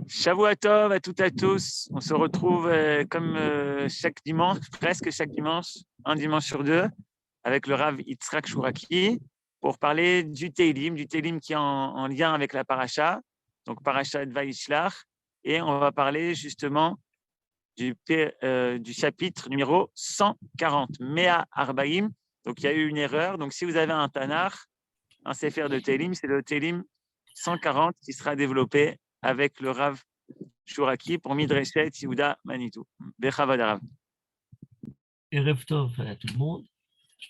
Shavua Tov à toutes et à tous. On se retrouve comme chaque dimanche, presque chaque dimanche, un dimanche sur deux, avec le Rav Yitzhak Chouraki, pour parler du Teilim qui est en lien avec la paracha, donc paracha de Vayishlach, et on va parler justement du chapitre numéro 140, Mea Arbaim. Donc il y a eu une erreur. Donc si vous avez un Tanar, un Sefer de Teilim, c'est le Teilim 140 qui sera développé avec le Rav Chouraki pour Midreshet Yehuda Manitou. Bechavod Rav. Erev Tov à tout le monde.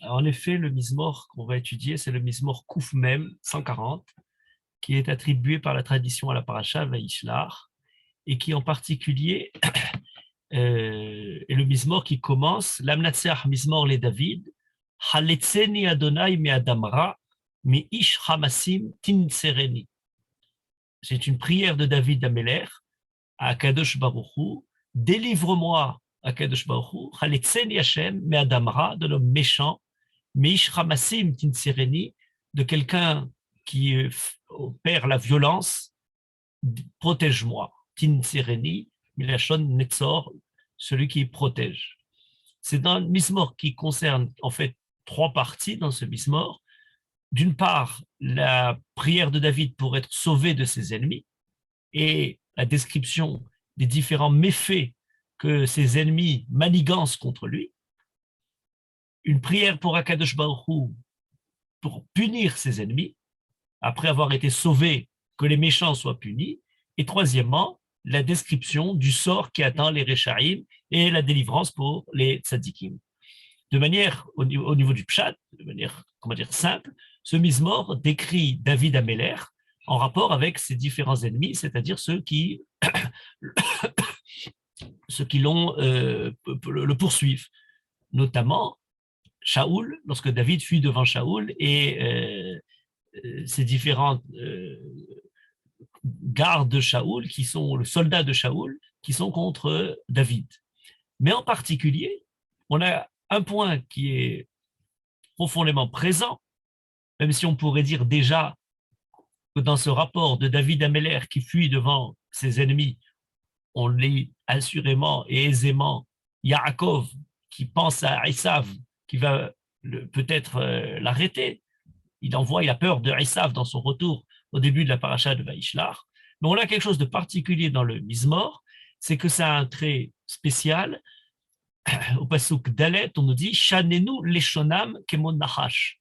En effet, le Mizmor qu'on va étudier, c'est le Mizmor Kouf Mem 140, qui est attribué par la tradition à la paracha Vayishlach, et qui en particulier est le Mizmor qui commence Lamnatseach Mizmor le David, Haletzeni Adonai me Adamra, me Ish Hamasim Tinsereni. C'est une prière de David Améler à Kadosh Baruch Hu, délivre-moi à Kadosh Baruch Hu, Haletzeni Hashem me Adamra, de l'homme méchant, me Ish Hamasim Tinsereni, de quelqu'un qui opère la violence, protège-moi. Tinsereni, Milachon Netzor, celui qui protège. C'est un Mizmor qui concerne en fait trois parties dans ce Mizmor. D'une part, la prière de David pour être sauvé de ses ennemis et la description des différents méfaits que ses ennemis manigancent contre lui. Une prière pour Akadosh Baruch Hu pour punir ses ennemis, après avoir été sauvé, que les méchants soient punis. Et troisièmement, la description du sort qui attend les Rechaïm et la délivrance pour les Tzadikim. De manière, au niveau du Pshat, de manière, simple, ce Mizmor décrit David Améler en rapport avec ses différents ennemis, c'est-à-dire ceux qui le poursuivent, notamment Shaoul, lorsque David fuit devant Shaoul et ces différents gardes de Shaoul, qui sont le soldat de Shaoul, qui sont contre David. Mais en particulier, on a un point qui est profondément présent, même si on pourrait dire déjà que dans ce rapport de David Améler qui fuit devant ses ennemis, on lit assurément et aisément Yaakov qui pense à Esav, qui va peut-être l'arrêter. Il a peur de Esav dans son retour au début de la paracha de Vayishlach. Mais on a quelque chose de particulier dans le Mizmor, c'est que ça a un trait spécial. Au pasuk Dalet, on nous dit Shanenu leshonam kemon nahash.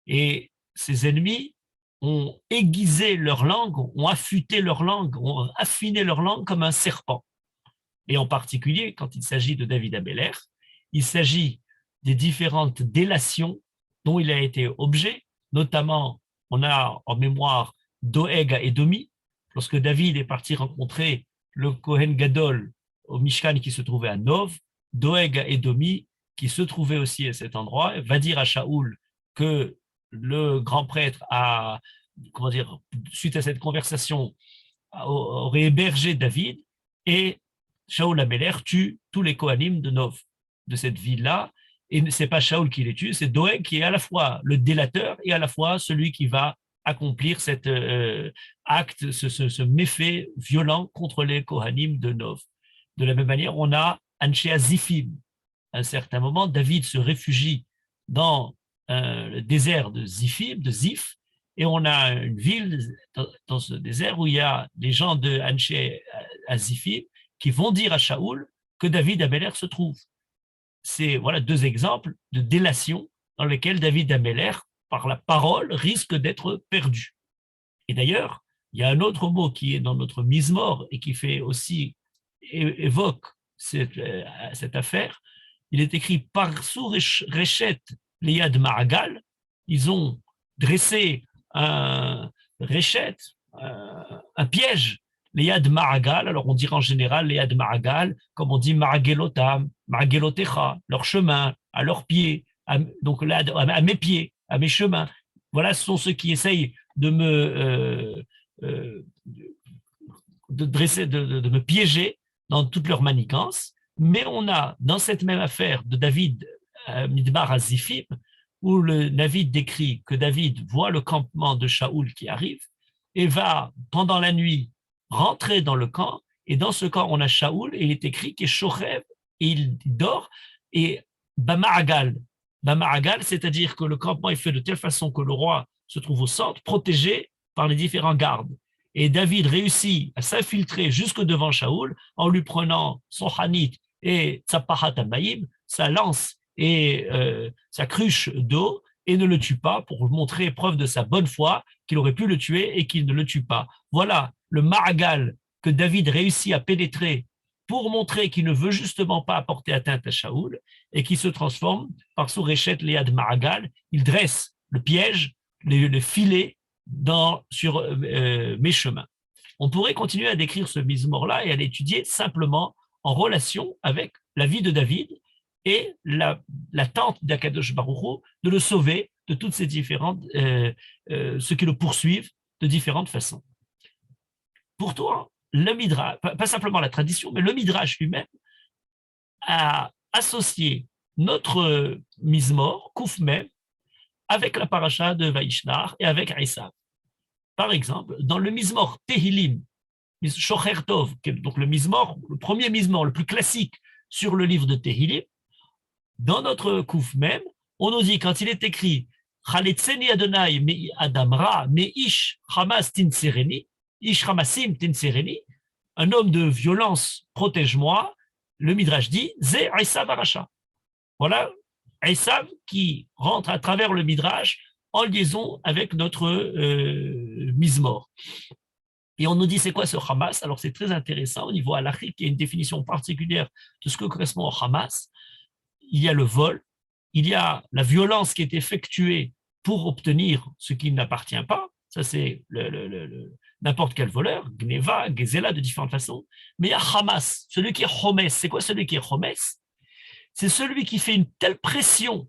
Et ses ennemis ont aiguisé leur langue, ont affûté leur langue, ont affiné leur langue comme un serpent. Et en particulier, quand il s'agit de David Améler, il s'agit des différentes délations dont il a été objet, notamment, on a en mémoire Doeg à Édomi, lorsque David est parti rencontrer le Kohen Gadol au Mishkan qui se trouvait à Nov, Doeg à Édomi, qui se trouvait aussi à cet endroit, va dire à Shaoul que le grand prêtre suite à cette conversation, aurait hébergé David, et Shaoul Améler tue tous les Kohanim de Nov, de cette ville-là, et ce n'est pas Shaoul qui les tue, c'est Doeg qui est à la fois le délateur et à la fois celui qui va accomplir cet acte, ce méfait violent contre les Kohanim de Nov. De la même manière, on a Anshe Zifim. À un certain moment, David se réfugie dans le désert de Zif, et on a une ville dans ce désert où il y a des gens de Anshe Zifim qui vont dire à Shaoul que David Améler se trouve. C'est deux exemples de délation dans lesquels David Améler, par la parole, risque d'être perdu. Et d'ailleurs, il y a un autre mot qui est dans notre Mizmor et qui fait aussi évoque cette affaire. Il est écrit Parsou Rechet Liad Ma'agal. Ils ont dressé un Rechet, un piège, Liad Ma'agal. Alors on dirait en général Liad Ma'agal, comme on dit Ma'agelotam, Ma'agelotecha, leur chemin, à leurs pieds, donc là, à mes pieds, à mes chemins. Voilà, ce sont ceux qui essayent de me de me piéger dans toute leur manigance. Mais on a, dans cette même affaire de David Midbar à Zifim, où le David décrit que David voit le campement de Shaoul qui arrive et va, pendant la nuit, rentrer dans le camp, et dans ce camp, on a Shaoul, et il est écrit qu'il est Shochev, et il dort, et Bama'agal. Bama'agal, c'est-à-dire que le campement est fait de telle façon que le roi se trouve au centre, protégé par les différents gardes. Et David réussit à s'infiltrer jusque devant Shaoul en lui prenant son hanit et sa pahat amayim, sa lance et sa cruche d'eau, et ne le tue pas pour montrer preuve de sa bonne foi qu'il aurait pu le tuer et qu'il ne le tue pas. Voilà le ma'agal que David réussit à pénétrer pour montrer qu'il ne veut justement pas apporter atteinte à Shaoul et qui se transforme par Sourechet Léad Ma'agal. Il dresse le piège, le filet sur mes chemins. On pourrait continuer à décrire ce mizmor-là et à l'étudier simplement en relation avec la vie de David et l'attente d'Akadosh Baruch Hu de le sauver de toutes ces différentes, ceux qui le poursuivent de différentes façons. Pourtant, le Midrash, pas simplement la tradition, mais le Midrash lui-même a associé notre mizmor, Kouf Mem, avec la paracha de Vaishnar et avec Esav. Par exemple, dans le mizmor Tehilim, Shocher Tov, donc le mizmor, le premier mizmor, le plus classique sur le livre de Tehilim, dans notre Kouf Mem, on nous dit, quand il est écrit Chaletzeni Adonai me Adamra me Ish Hamas Tinsereni, Ish Hamasim Tinsereni, un homme de violence, protège-moi, le Midrash dit Ze Esav Aracha. Voilà Esav qui rentre à travers le Midrash en liaison avec notre mizmor. Et on nous dit c'est quoi ce Hamas? Alors c'est très intéressant au niveau halachique, il y a une définition particulière de ce que correspond au Hamas. Il y a le vol, il y a la violence qui est effectuée pour obtenir ce qui n'appartient pas. Ça, c'est n'importe quel voleur, Gneva, Gezela, de différentes façons. Mais il y a Hamas, celui qui est Homes. C'est quoi celui qui est Homes? C'est celui qui fait une telle pression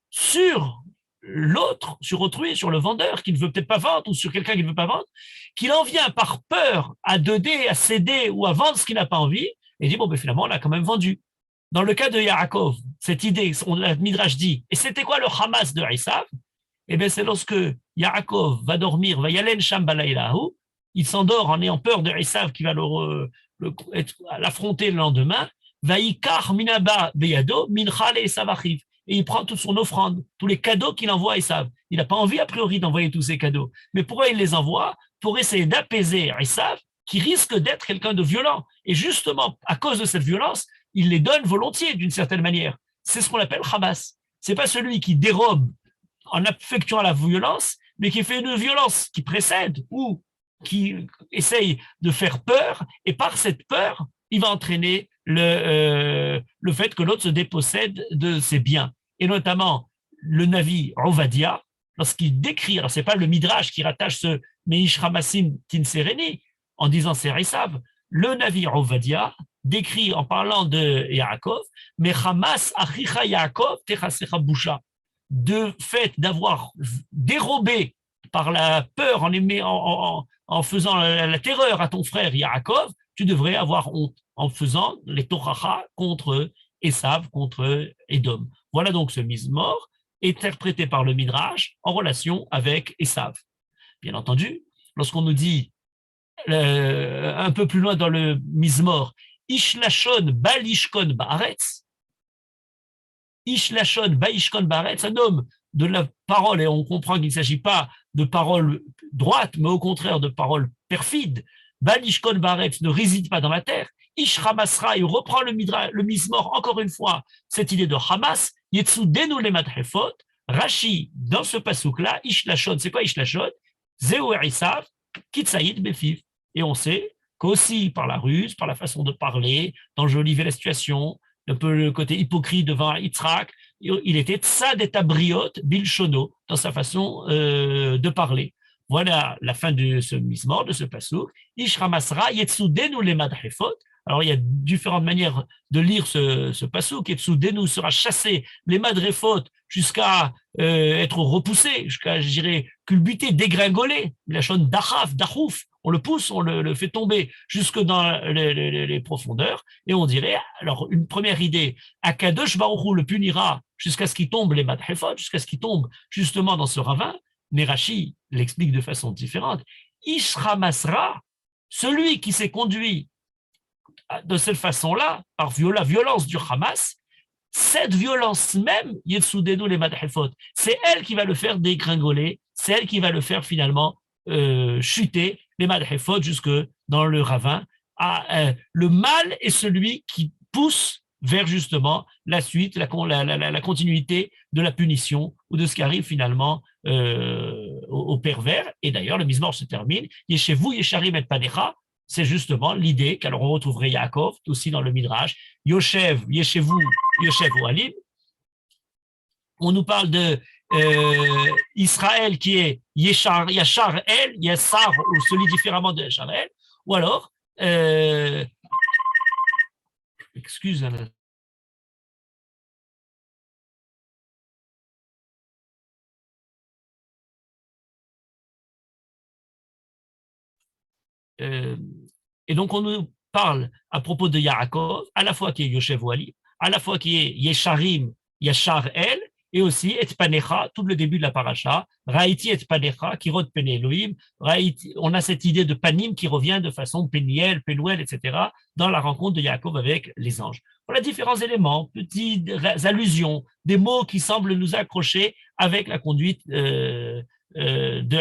sur l'autre, sur autrui, sur le vendeur qui ne veut peut-être pas vendre, ou sur quelqu'un qui ne veut pas vendre, qu'il en vient par peur à donner, à céder ou à vendre ce qu'il n'a pas envie, et dit, bon, ben finalement, on l'a quand même vendu. Dans le cas de Yaakov, cette idée, la Midrash dit, et c'était quoi le Hamas de Esav? Eh bien, c'est lorsque Yaakov va dormir, va yalen sham balaylahu, il s'endort en ayant peur de Esav qui va l'affronter le lendemain, va yikar minaba beyado minchale Esav achiv, et il prend toute son offrande, tous les cadeaux qu'il envoie à Esav. Il n'a pas envie a priori d'envoyer tous ces cadeaux, mais pourquoi il les envoie? Pour essayer d'apaiser Esav, qui risque d'être quelqu'un de violent. Et justement, à cause de cette violence, il les donne volontiers d'une certaine manière. C'est ce qu'on appelle Hamas. C'est pas celui qui dérobe en effectuant la violence, mais qui fait une violence qui précède ou qui essaye de faire peur, et par cette peur, il va entraîner le fait que l'autre se dépossède de ses biens. Et notamment, le Navi Ovadia, lorsqu'il décrit, alors c'est pas le Midrash qui rattache ce Meish Hamasim Tinsereni, en disant c'est Esav, le Navi Ovadia décrit en parlant de Yaakov, mais Hamas achicha Yaakov techasecha busha, de fait d'avoir dérobé par la peur en faisant la terreur à ton frère Yaakov, tu devrais avoir honte en faisant les tochacha contre Esav, contre Édom. Voilà donc ce mizmor interprété par le Midrash en relation avec Esav. Bien entendu, lorsqu'on nous dit un peu plus loin dans le mizmor, Ishlashon balishkon baaretz, Ishlashon baishkon baaretz, un homme de la parole, et on comprend qu'il ne s'agit pas de parole droite, mais au contraire de parole perfide. Balishkon baaretz ne réside pas dans la terre. Ish Hamasra, il reprend le mizmor encore une fois, cette idée de Hamas, Yetzudenu le madhefot, Rashi, dans ce pasouk-là, Ishlashon, c'est quoi Ishlashon? Zeu Esav, Kitsaïd Befiv. Et on sait qu'aussi par la ruse, par la façon de parler, d'enjoliver la situation, un peu le côté hypocrite devant Yitzhak, il était tzad et abriot bilshono dans sa façon de parler. Voilà la fin de ce mizmor, de ce pasouk. Ish Hamasra yetzudenu le madhefot. Alors, il y a différentes manières de lire ce pasouk. Yetzudenu sera chassé, les madrefot, jusqu'à être repoussé, jusqu'à, je dirais, culbuté, dégringoler. La chaîne d'achaf, d'achouf, on le pousse, on le fait tomber jusque dans les profondeurs. Et on dirait, alors, une première idée, Akadosh Baruch Hu le punira jusqu'à ce qu'il tombe les madrefot, jusqu'à ce qu'il tombe justement dans ce ravin. Nerashi l'explique de façon différente. Ish Hamasra, celui qui s'est conduit de cette façon-là, par la violence du Hamas, cette violence même, c'est elle qui va le faire dégringoler, c'est elle qui va le faire finalement chuter, les madhefot, jusque dans le ravin. Le mal est celui qui pousse vers justement la suite, la continuité de la punition ou de ce qui arrive finalement au pervers. Et d'ailleurs, le Mizmor se termine, Yeshevu Yesharim et Panecha, c'est justement l'idée qu'alors on retrouverait Yaakov aussi dans le Midrash, Yoshev, Yeshevu, Yoshev Alim. On nous parle de Israël qui est Yeshar El, Yessar, ou se lit différemment de Yeshar El, ou alors, excuse, et donc on nous parle à propos de Yaakov, à la fois qui est Yoshev Wali, à la fois qui est Yesharim, Yashar El, et aussi Et Panecha, tout le début de la paracha, Raïti Et Panecha, qui rod Pene Elohim, on a cette idée de Panim qui revient de façon Peniel, Penuel, etc., dans la rencontre de Yaakov avec les anges. Voilà différents éléments, petites allusions, des mots qui semblent nous accrocher avec la conduite de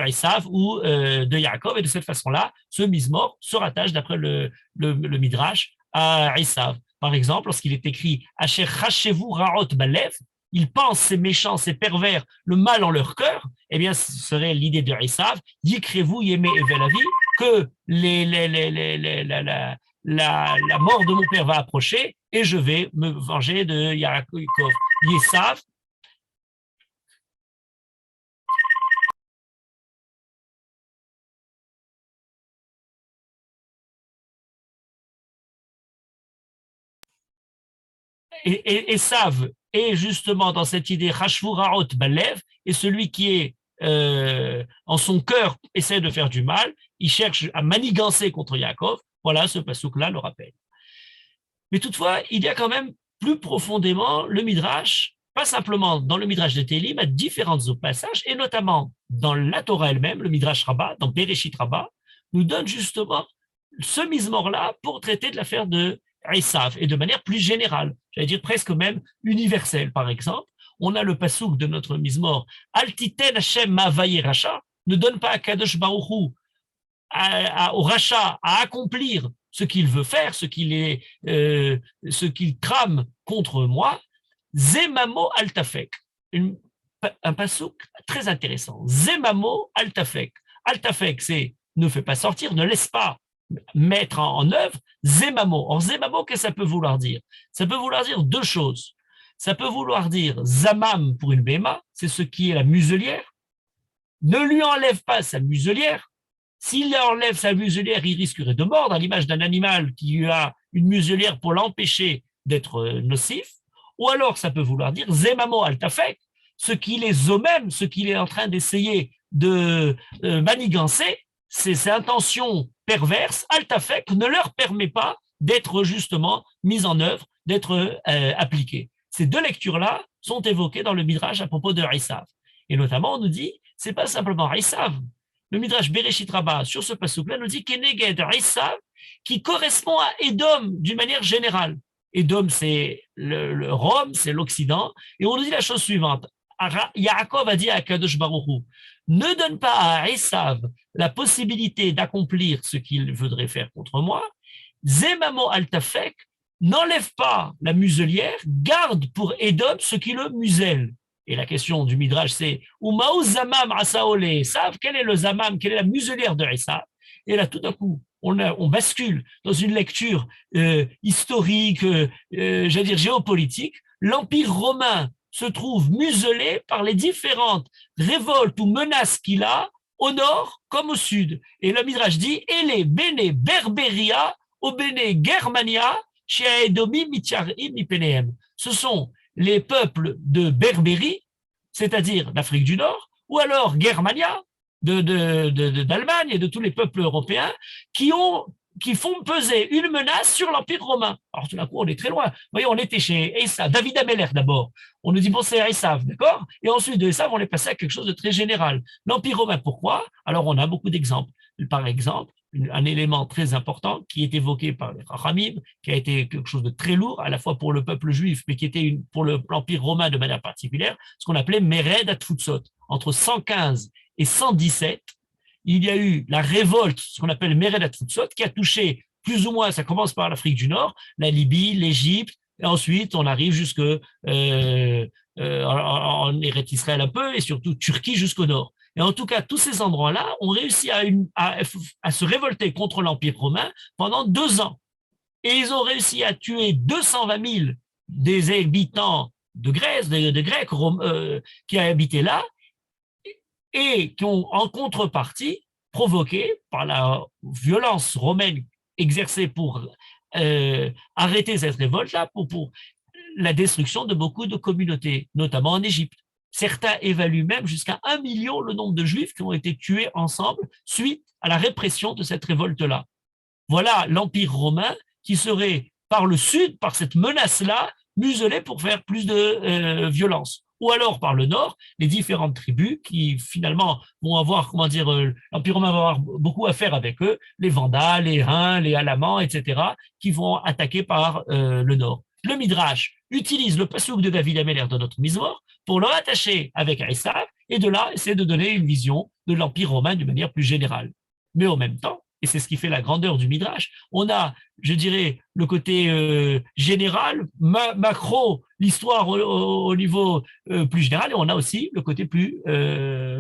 Esav ou de Yaakov, et de cette façon-là, ce Mizmor se rattache, d'après le Midrash, à Esav. Par exemple, lorsqu'il est écrit « Asher chashevu ra'ot balev », ils pensent, ces méchants, ces pervers, le mal en leur cœur, eh bien, ce serait l'idée de Esav, « Yikrevu yeme evelavi », que la mort de mon père va approcher et je vais me venger de Yaakov. Esav, et Esav est justement dans cette idée Chashvu Ra'ot Balev, et celui qui est en son cœur essaie de faire du mal, il cherche à manigancer contre Yaakov. Voilà, ce passouk-là le rappelle. Mais toutefois, il y a quand même plus profondément le Midrash, pas simplement dans le Midrash de Télim, à différents autres passages, et notamment dans la Torah elle-même, le Midrash Rabbah, dans Bereshit Rabbah, nous donne justement ce Mizmor-là pour traiter de l'affaire de Esav, et de manière plus générale, j'allais dire presque même universelle. Par exemple, on a le pasouk de notre Mizmor, Altiten Hashem Ma'avaye Racha, ne donne pas à Kadosh Baruch Hu, au Racha, à accomplir ce qu'il veut faire, ce qu'il trame contre moi. Zemamo Altafek, un pasouk très intéressant. Zemamo Altafek. Altafek, c'est ne fais pas sortir, ne laisse pas mettre en œuvre. Zemamo. Or, Zemamo, qu'est-ce que ça peut vouloir dire? Ça peut vouloir dire deux choses. Ça peut vouloir dire Zamam pour une béma, c'est ce qui est la muselière. Ne lui enlève pas sa muselière. S'il enlève sa muselière, il risquerait de mordre, à l'image d'un animal qui a une muselière pour l'empêcher d'être nocif. Ou alors, ça peut vouloir dire Zemamo altafek, ce qu'il est eux-mêmes, ce qu'il est en train d'essayer de manigancer, ces intentions perverses, altafek, ne leur permet pas d'être justement mises en œuvre, d'être appliquées. Ces deux lectures-là sont évoquées dans le Midrash à propos de Esav. Et notamment, on nous dit, c'est pas simplement Esav. Le Midrash Bereshit Rabbah, sur ce passouk-là, nous dit Keneged Esav, qui correspond à Édom d'une manière générale. Édom, c'est le Rome, c'est l'Occident. Et on nous dit la chose suivante. Yaakov a dit à Kadosh Baruch Hu, ne donne pas à Esav la possibilité d'accomplir ce qu'il voudrait faire contre moi. Zemamo altafek, n'enlève pas la muselière, garde pour Édom ce qui le muselle. Et la question du Midrash, c'est Umaou Zamam Asaole Esav, quel est le Zamam, quelle est la muselière de Esav? Et là, tout d'un coup, on bascule dans une lecture historique, j'allais dire géopolitique. L'Empire romain se trouve muselé par les différentes révoltes ou menaces qu'il a au nord comme au sud. Et le Midrash dit Ele Bene Berberia, O Bene Germania, ce sont les peuples de Berbérie, c'est-à-dire d'Afrique du Nord, ou alors Germania, d'Allemagne et de tous les peuples européens, qui font peser une menace sur l'Empire romain. Alors tout d'un coup, on est très loin. Vous voyez, on était chez Esav, David Ameller d'abord. On nous dit, bon, c'est Esav, d'accord? Et ensuite de Esav, on est passé à quelque chose de très général. L'Empire romain, pourquoi? Alors on a beaucoup d'exemples. Par exemple, un élément très important qui est évoqué par les Chachamim, qui a été quelque chose de très lourd, à la fois pour le peuple juif, mais qui était pour l'Empire romain de manière particulière, ce qu'on appelait Mered Atfutzot. Entre 115 et 117, il y a eu la révolte, ce qu'on appelle Mered Atfutzot, qui a touché plus ou moins, ça commence par l'Afrique du Nord, la Libye, l'Égypte, et ensuite on arrive jusque en Eretz Israël un peu, et surtout Turquie jusqu'au nord. Et en tout cas, tous ces endroits-là ont réussi à se révolter contre l'Empire romain pendant 2 ans. Et ils ont réussi à tuer 220 000 des habitants de Grèce, des Grecs qui habitaient là, et qui ont en contrepartie provoqué par la violence romaine exercée pour arrêter cette révolte-là, pour la destruction de beaucoup de communautés, notamment en Égypte. Certains évaluent même jusqu'à 1 million le nombre de Juifs qui ont été tués ensemble suite à la répression de cette révolte-là. Voilà l'Empire romain qui serait, par le sud, par cette menace-là, muselé pour faire plus de violence. Ou alors, par le nord, les différentes tribus qui, finalement, vont avoir, l'Empire romain va avoir beaucoup à faire avec eux, les Vandales, les Huns, les Alamans, etc., qui vont attaquer par le nord. Le Midrash utilise le passouk de David Améler de notre Mizmor pour le rattacher avec Esav et de là, essayer de donner une vision de l'Empire romain d'une manière plus générale. Mais en même temps, et c'est ce qui fait la grandeur du Midrash, on a, je dirais, le côté général, macro, l'histoire au niveau plus général, et on a aussi le côté plus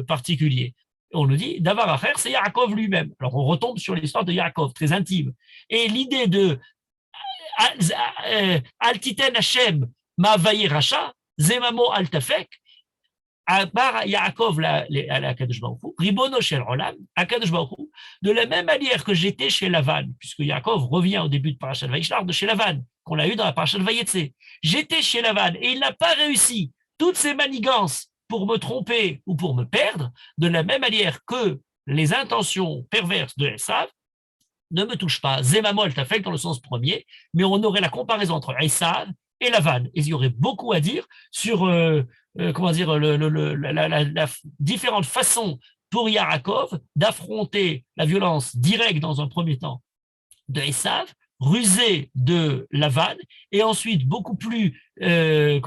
particulier. On nous dit, Davar Acher, c'est Yaakov lui-même. Alors on retombe sur l'histoire de Yaakov, très intime. Et l'idée de Altiten Hashem Ma'avaye Racha, Zemamo Altafek, Bar Yaakov la Kadosh Baruch Hu, Ribono Shel Olam, Kadosh Baruch Hu, de la même manière que j'étais chez Lavan, puisque Yaakov revient au début de Parashat Vayishlach de chez Lavan, qu'on a eu dans la Parashat Vayetse. J'étais chez Lavan et il n'a pas réussi toutes ces manigances pour me tromper ou pour me perdre, de la même manière que les intentions perverses de Esav ne me touchent pas. Zemamo Altafek dans le sens premier, mais on aurait la comparaison entre Esav et Lavan. Et il y aurait beaucoup à dire sur la différentes façons pour Yaakov d'affronter la violence directe dans un premier temps de Esav, rusé de Lavan, et ensuite beaucoup plus, assez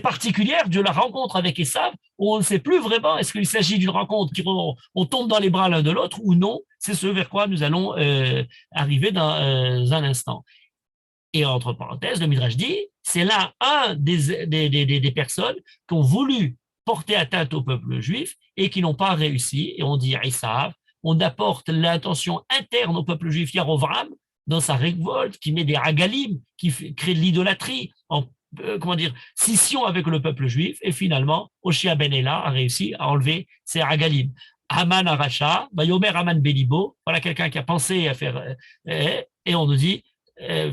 particulière de la rencontre avec Esav, où on ne sait plus vraiment est-ce qu'il s'agit d'une rencontre qui on tombe dans les bras l'un de l'autre ou non. C'est ce vers quoi nous allons arriver dans un instant. Et entre parenthèses, le Midrash dit, c'est là un des personnes qui ont voulu porter atteinte au peuple juif et qui n'ont pas réussi. Et on dit Esav, on apporte l'intention interne au peuple juif Yarovram dans sa révolte, qui met des hagalim, qui crée de l'idolâtrie, en scission avec le peuple juif. Et finalement, Oshia ben Ela a réussi à enlever ces hagalim. Haman Aracha, Yomer Haman Belibo, voilà quelqu'un qui a pensé à faire, et on nous dit,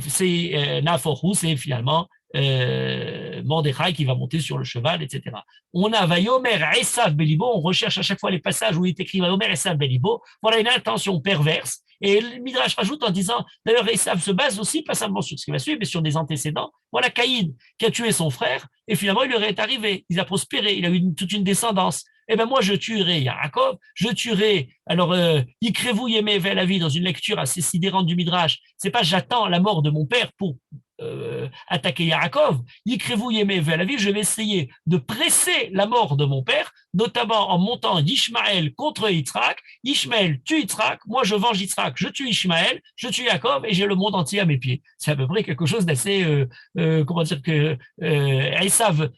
c'est Naforou, c'est finalement Mordechai qui va monter sur le cheval, etc. On a Vayomer Esav Belibo, on recherche à chaque fois les passages où il est écrit Vayomer Esav Belibo, voilà une intention perverse. Et le Midrash rajoute en disant, d'ailleurs Esav se base aussi pas seulement sur ce qui va suivre, mais sur des antécédents. Voilà Caïn qui a tué son frère, et finalement il lui est arrivé, il a prospéré, il a eu toute une descendance. Eh bien, moi, je tuerai Yaakov, je tuerai, alors, Ikrevou Yemé la vie dans une lecture assez sidérante du Midrash, c'est pas j'attends la mort de mon père pour attaquer Yaakov, Ikrevou Yemé la vie, je vais essayer de presser la mort de mon père, notamment en montant d'Ishmaël contre Yitzhak. Ishmaël tue Yitzhak, moi je venge Yitzhak, je tue Ishmaël, je tue Yaakov et j'ai le monde entier à mes pieds. C'est à peu près quelque chose d'assez, Esav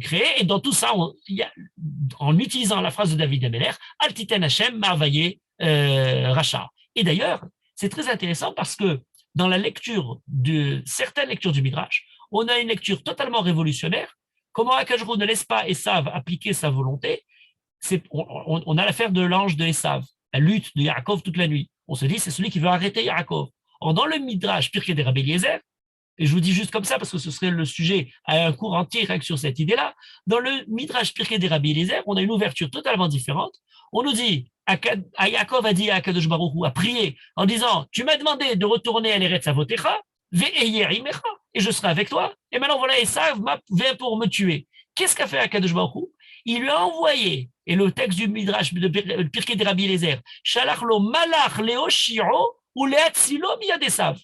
créé. Et dans tout ça, en utilisant la phrase de David Améler, Altiten Hashem Ma'avaye Racha. Et d'ailleurs, c'est très intéressant parce que dans la lecture de certaines lectures du Midrash, on a une lecture totalement révolutionnaire. Comment Akadosh Baruch Hu ne laisse pas Esav appliquer sa volonté? On a l'affaire de l'ange de Esav, la lutte de Yaakov toute la nuit. On se dit, c'est celui qui veut arrêter Yaakov. Or, dans le Midrash Pirkei de Rabbi Eliezer, et je vous dis juste comme ça parce que ce serait le sujet à un cours entier sur cette idée-là, dans le Midrash Pirkei de Rabbi Eliezer, on a une ouverture totalement différente. On nous dit, Yaakov a dit à Akadosh Baruch Hu, a prié en disant, tu m'as demandé de retourner à l'Eretz Avotecha, et je serai avec toi. Et maintenant, voilà, Esav vient pour me tuer. Qu'est-ce qu'a fait Akadosh Baruch Hu? Il lui a envoyé Et le texte du Midrash de Pirkei de Rabbi Eliezer, Shalach lo malach leoshiro ou leatzilo miyadesav.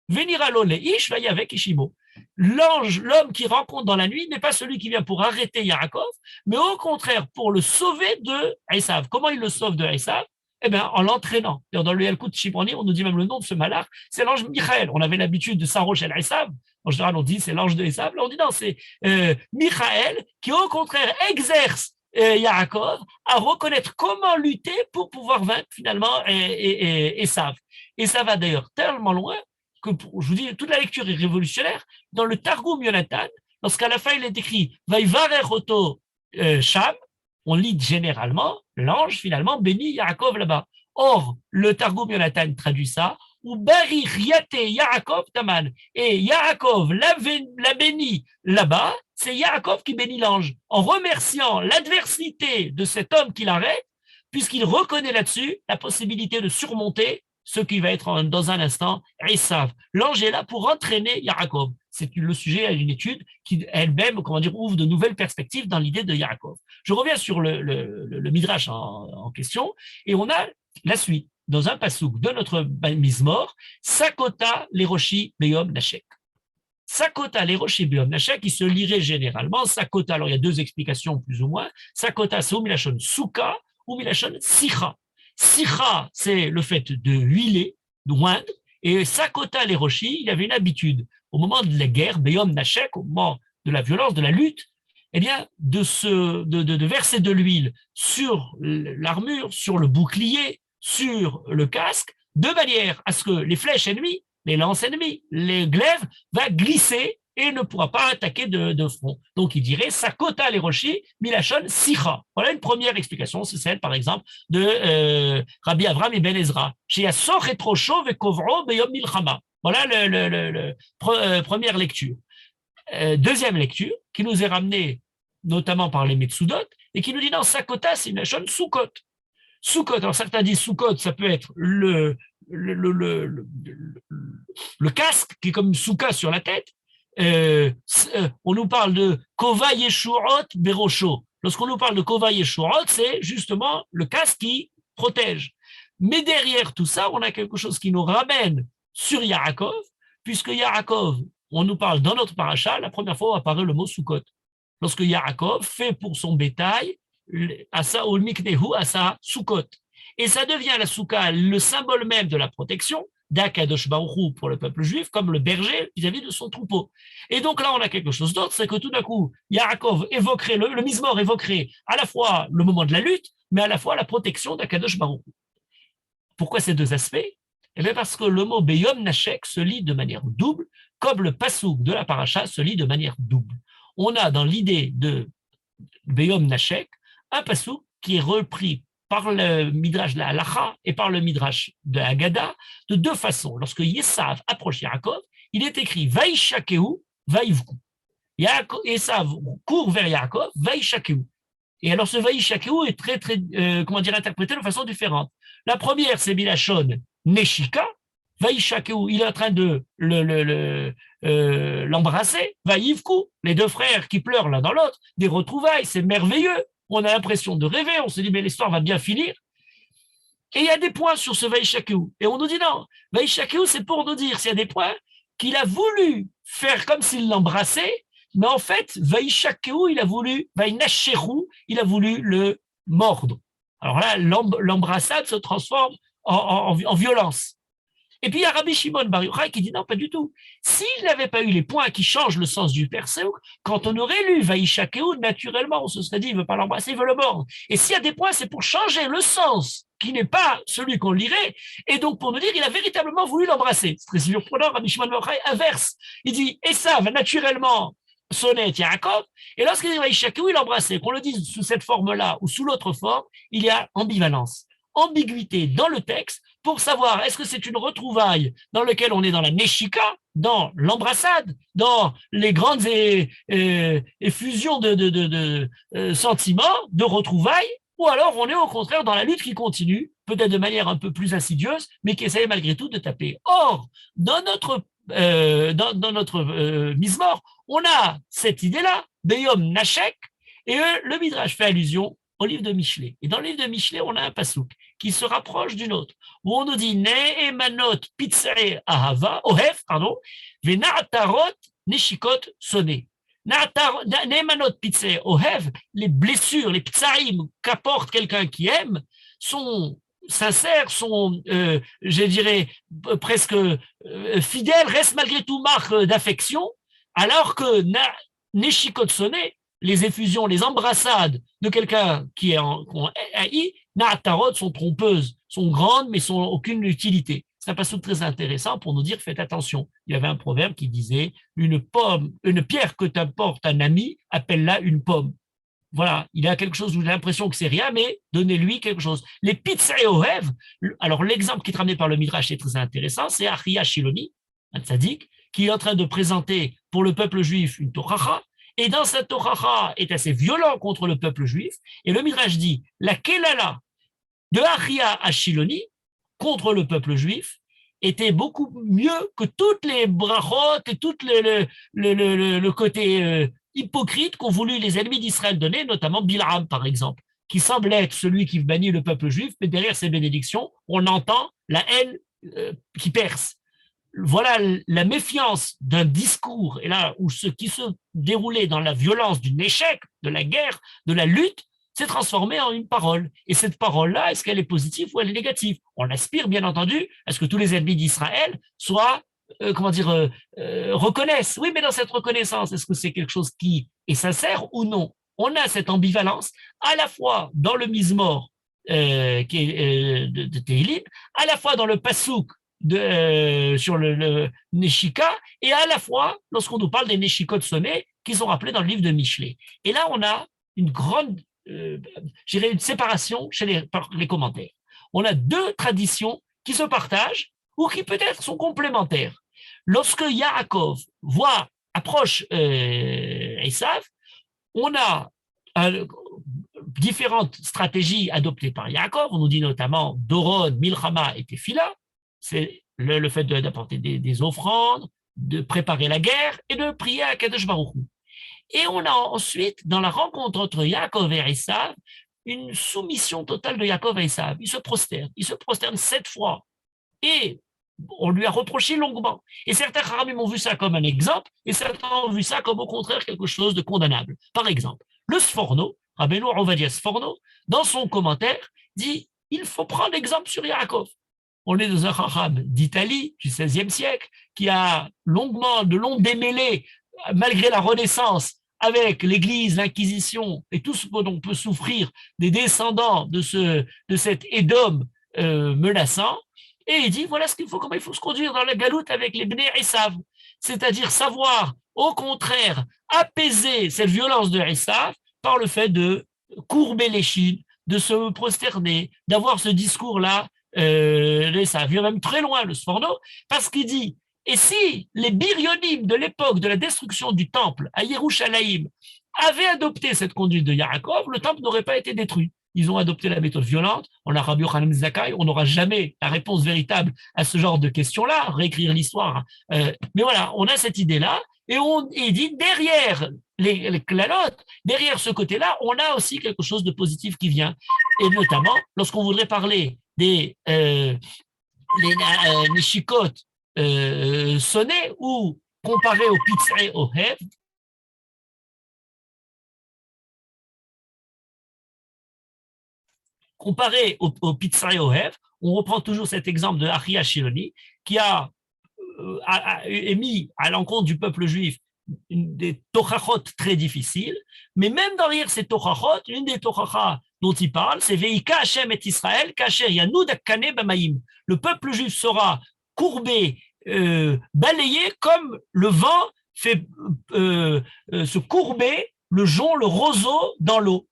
Veniralo leish vayavek ishimo. L'ange, l'homme qui rencontre dans la nuit, n'est pas celui qui vient pour arrêter Yaakov, mais au contraire pour le sauver de Esav. Comment il le sauve de Esav? Eh bien, en l'entraînant. Dans le Yalkut Shibroni, on nous dit même le nom de ce malach, c'est l'ange Michael. On avait l'habitude de s'arrocher à Esav. En général, on dit c'est l'ange de Esav. Là, on dit non, c'est Michael qui, au contraire, exerce Yaakov à reconnaître comment lutter pour pouvoir vaincre finalement Esav. Et ça va d'ailleurs tellement loin que, je vous dis, toute la lecture est révolutionnaire. Dans le Targum Yonatan, lorsqu'à la fin il est écrit Vaivarer Oto Sham, on lit généralement l'ange finalement bénit Yaakov là-bas. Or, le Targum Yonatan traduit ça, ou Bari Riate Yaakov Taman, et Yaakov la bénit là-bas, c'est Yaakov qui bénit l'ange, en remerciant l'adversité de cet homme qui l'arrête, puisqu'il reconnaît là-dessus la possibilité de surmonter ce qui va être dans un instant Esav. L'ange est là pour entraîner Yaakov. C'est le sujet d'une étude qui elle-même, ouvre de nouvelles perspectives dans l'idée de Yaakov. Je reviens sur le Midrash en question, et on a la suite, dans un pasouk de notre Mizmor, Sakota Leroshi Beyom Nashek. Sakota Leroshi Beyom Nashek, qui se lirait généralement, Sakota, alors il y a deux explications plus ou moins, Sakota c'est ou Milachon Souka, ou Milachon Sicha. Sicha, c'est le fait de huiler, de oindre, et Sakota Leroshi, il avait une habitude, au moment de la guerre, Beyom Nashek, au moment de la violence, de la lutte, eh bien, de verser de l'huile sur l'armure, sur le bouclier, sur le casque, de manière à ce que les flèches ennemies, les lances ennemies, les glaives, va glisser et ne pourra pas attaquer de front. Donc, il dirait Sakota Leroshi, Milachon Sicha. Voilà une première explication, c'est celle, par exemple, de Rabbi Avram Ibn Ezra. Chez Yassor et Trocho Vekovro Beyom Milchama. Voilà première lecture. Deuxième lecture, qui nous est ramenée notamment par les Metsudot, et qui nous dit non, Sakota, c'est une Milachon Soukot. Soukot, alors certains disent Soukot, ça peut être le casque qui est comme une souka sur la tête. On nous parle de Kova Yeshurot Berosho. Lorsqu'on nous parle de Kova Yeshurot, c'est justement le casque qui protège. Mais derrière tout ça, on a quelque chose qui nous ramène sur Yaakov, puisque Yaakov, on nous parle dans notre paracha, la première fois où apparaît le mot Soukot. Lorsque Yaakov fait pour son bétail Asa ol Miknehu Asa Soukot. Et ça devient la souka, le symbole même de la protection d'Akadosh Baruch Hu pour le peuple juif, comme le berger vis-à-vis de son troupeau. Et donc là, on a quelque chose d'autre, c'est que tout d'un coup, Yaakov évoquerait, le Mizmor évoquerait à la fois le moment de la lutte, mais à la fois la protection d'Akadosh Baruch Hu. Pourquoi ces deux aspects? Eh bien parce que le mot Beyom Nashek se lit de manière double, comme le pasouk de la paracha se lit de manière double. On a dans l'idée de Beyom Nashek un pasouk qui est repris par le Midrash de la Halacha et par le Midrash de la Haggadah de deux façons. Lorsque Esav approche Yaakov, il est écrit Vaïshakeu, Vaïvku. Esav court vers Yaakov, Vaïshakeu. Et alors ce Vaïshakeu est très, interprété de façon différente. La première, c'est Milachon Neshika. Vaïshakeu, il est en train de l'embrasser. Vaïvku, les deux frères qui pleurent l'un dans l'autre, des retrouvailles, c'est merveilleux. On a l'impression de rêver, on se dit, mais l'histoire va bien finir. Et il y a des points sur ce Vaïshakeu. Et on nous dit non, Vaïshakeu, c'est pour nous dire, s'il y a des points, qu'il a voulu faire comme s'il l'embrassait, mais en fait, Vaïshakeu, il a voulu, Vaïnacheru, il a voulu le mordre. Alors là, l'embrassade se transforme en violence. Et puis il y a Rabbi Shimon Bar Yochai qui dit non, pas du tout. S'il n'avait pas eu les points qui changent le sens du perséouk, quand on aurait lu Vaïshakeu, naturellement, on se serait dit, il ne veut pas l'embrasser, il veut le mordre. Et s'il y a des points, c'est pour changer le sens, qui n'est pas celui qu'on lirait, et donc pour nous dire, il a véritablement voulu l'embrasser. C'est très surprenant, Rabbi Shimon Bar Yochai inverse. Il dit, Esav naturellement sonnait Yaakov, et lorsqu'il dit Vaïshakeu, il l'embrassait. Qu'on le dise sous cette forme-là ou sous l'autre forme, il y a ambivalence, ambiguïté dans le texte, pour savoir est-ce que c'est une retrouvaille dans laquelle on est dans la neshika, dans l'embrassade, dans les grandes effusions de sentiments, de retrouvailles, ou alors on est au contraire dans la lutte qui continue, peut-être de manière un peu plus insidieuse, mais qui essaie malgré tout de taper. Or, dans notre Mizmor, on a cette idée-là, Beyom Nashek, et le Midrash fait allusion au livre de Michelet. Et dans le livre de Michelet, on a un pasouk qui se rapproche d'une autre, où on nous dit Ne'emanot pitzei ahava, ohev, pardon, ve'na'atarot neshikot soné. Ne'emanot pitzei ohev, les blessures, les ptsarim qu'apporte quelqu'un qui aime sont sincères, sont, je dirais, presque fidèles, restent malgré tout marque d'affection, alors que neshikot soné, les effusions, les embrassades de quelqu'un qui est en haï, na'atarot, sont trompeuses, sont grandes, mais sont aucune utilité. C'est un passage très intéressant pour nous dire, faites attention. Il y avait un proverbe qui disait, une pierre que t'apporte un ami, appelle-la une pomme. Voilà, il a quelque chose où j'ai l'impression que c'est rien, mais donnez-lui quelque chose. Les pizzas et ohev, alors l'exemple qui est ramené par le Midrash est très intéressant, c'est Achia Shiloni, un tzaddik, qui est en train de présenter pour le peuple juif une tochacha, et dans cette tochacha est assez violent contre le peuple juif, et le Midrash dit, la kelala de Achia Shiloni contre le peuple juif était beaucoup mieux que toutes les brachot et tout le côté hypocrite qu'ont voulu les ennemis d'Israël donner, notamment Bilham, par exemple, qui semble être celui qui bannit le peuple juif, mais derrière ces bénédictions, on entend la haine qui perce. Voilà la méfiance d'un discours, et là où ce qui se déroulait dans la violence d'un échec, de la guerre, de la lutte, s'est transformé en une parole. Et cette parole-là, est-ce qu'elle est positive ou elle est négative? On aspire, bien entendu, à ce que tous les ennemis d'Israël soient reconnaissent. Oui, mais dans cette reconnaissance, est-ce que c'est quelque chose qui est sincère ou non? On a cette ambivalence à la fois dans le Mizmor qui est, de Tehillim, à la fois dans le Passouk sur le Neshika, et à la fois lorsqu'on nous parle des Neshikot sonnés qui sont rappelés dans le livre de Michelet. Et là, on a une grande, une séparation chez les commentaires. On a deux traditions qui se partagent ou qui peut-être sont complémentaires. Lorsque Yaakov approche Esav, on a différentes stratégies adoptées par Yaakov. On nous dit notamment Doron, Milchama et Tefila. C'est le fait d'apporter des offrandes, de préparer la guerre et de prier à Kadosh Baruch Hu. Et on a ensuite, dans la rencontre entre Yaakov et Esav, une soumission totale de Yaakov à Esav. Il se prosterne 7 fois. Et on lui a reproché longuement. Et certains Kharamim ont vu ça comme un exemple, et certains ont vu ça comme au contraire quelque chose de condamnable. Par exemple, le Sforno, Rabbeinu Ovadia Sforno, dans son commentaire, dit il faut prendre exemple sur Yaakov. On est dans un Chacham d'Italie du XVIe siècle qui a de longs démêlés, malgré la Renaissance, avec l'Église, l'Inquisition et tout ce dont on peut souffrir des descendants de cet Édom menaçant. Et il dit, voilà comment il faut se conduire dans la galoute avec les Bnei Esav. C'est-à-dire savoir, au contraire, apaiser cette violence de Esav par le fait de courber les chines, de se prosterner, d'avoir ce discours-là, d'Esav. Il va même très loin, le Sforno, parce qu'il dit, et si les Biryonim de l'époque de la destruction du temple à Yerushalayim avaient adopté cette conduite de Yaakov, le temple n'aurait pas été détruit. Ils ont adopté la méthode violente. On a Rabbi Yochanan Zakkai, on n'aura jamais la réponse véritable à ce genre de questions-là, réécrire l'histoire. Mais voilà, on a cette idée-là, et il dit derrière les clalotes, derrière ce côté-là, on a aussi quelque chose de positif qui vient. Et notamment, lorsqu'on voudrait parler des Neshikot sonnés ou comparés au Pitzrei Ohev, comparé au Pitzrei Ohev, on reprend toujours cet exemple de Achia Shiloni, qui a émis à l'encontre du peuple juif des tochachot très difficiles, mais même derrière ces tochachot, une des tochachas dont il parle, c'est Veika Hashem et Israël, Kacher Yanud Akane Bamaim. Le peuple juif sera courbé, balayé comme le vent fait se courber le jonc, le roseau dans l'eau.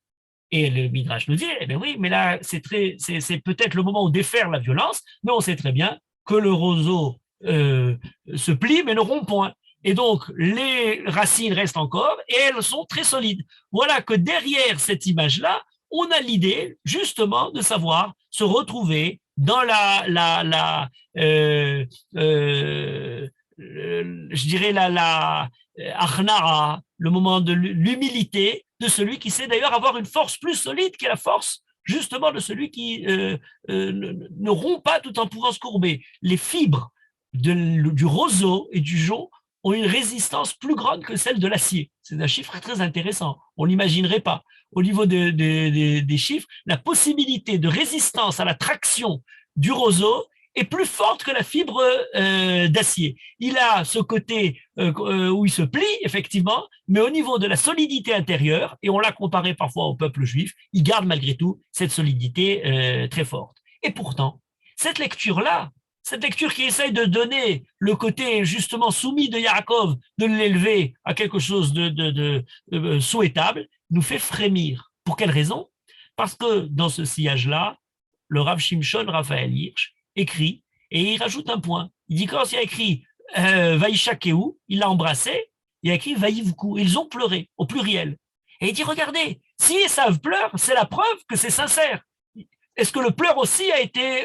Et le Midrash nous dit, eh bien oui, mais là, c'est peut-être le moment où défaire la violence, mais on sait très bien que le roseau se plie, mais ne rompt point. Et donc, les racines restent encore, et elles sont très solides. Voilà que derrière cette image-là, on a l'idée, justement, de savoir se retrouver dans je dirais, achnara, le moment de l'humilité, de celui qui sait d'ailleurs avoir une force plus solide, qui est la force justement de celui qui ne rompt pas tout en pouvant se courber. Les fibres du roseau et du jonc ont une résistance plus grande que celle de l'acier. C'est un chiffre très intéressant. On ne l'imaginerait pas. Au niveau des chiffres, la possibilité de résistance à la traction du roseau est plus forte que la fibre d'acier. Il a ce côté où il se plie, effectivement, mais au niveau de la solidité intérieure, et on l'a comparé parfois au peuple juif, il garde malgré tout cette solidité très forte. Et pourtant, cette lecture-là, cette lecture qui essaye de donner le côté justement soumis de Yaakov, de l'élever à quelque chose de souhaitable, nous fait frémir. Pour quelle raison? Parce que dans ce sillage-là, le Rav Shimshon Raphaël Hirsch écrit, et il rajoute un point. Il dit quand il a écrit Vaïshakeu, il l'a embrassé, il a écrit Vaïvku, ils ont pleuré, au pluriel. Et il dit, regardez, si Esav pleure, c'est la preuve que c'est sincère. Est-ce que le pleur aussi a été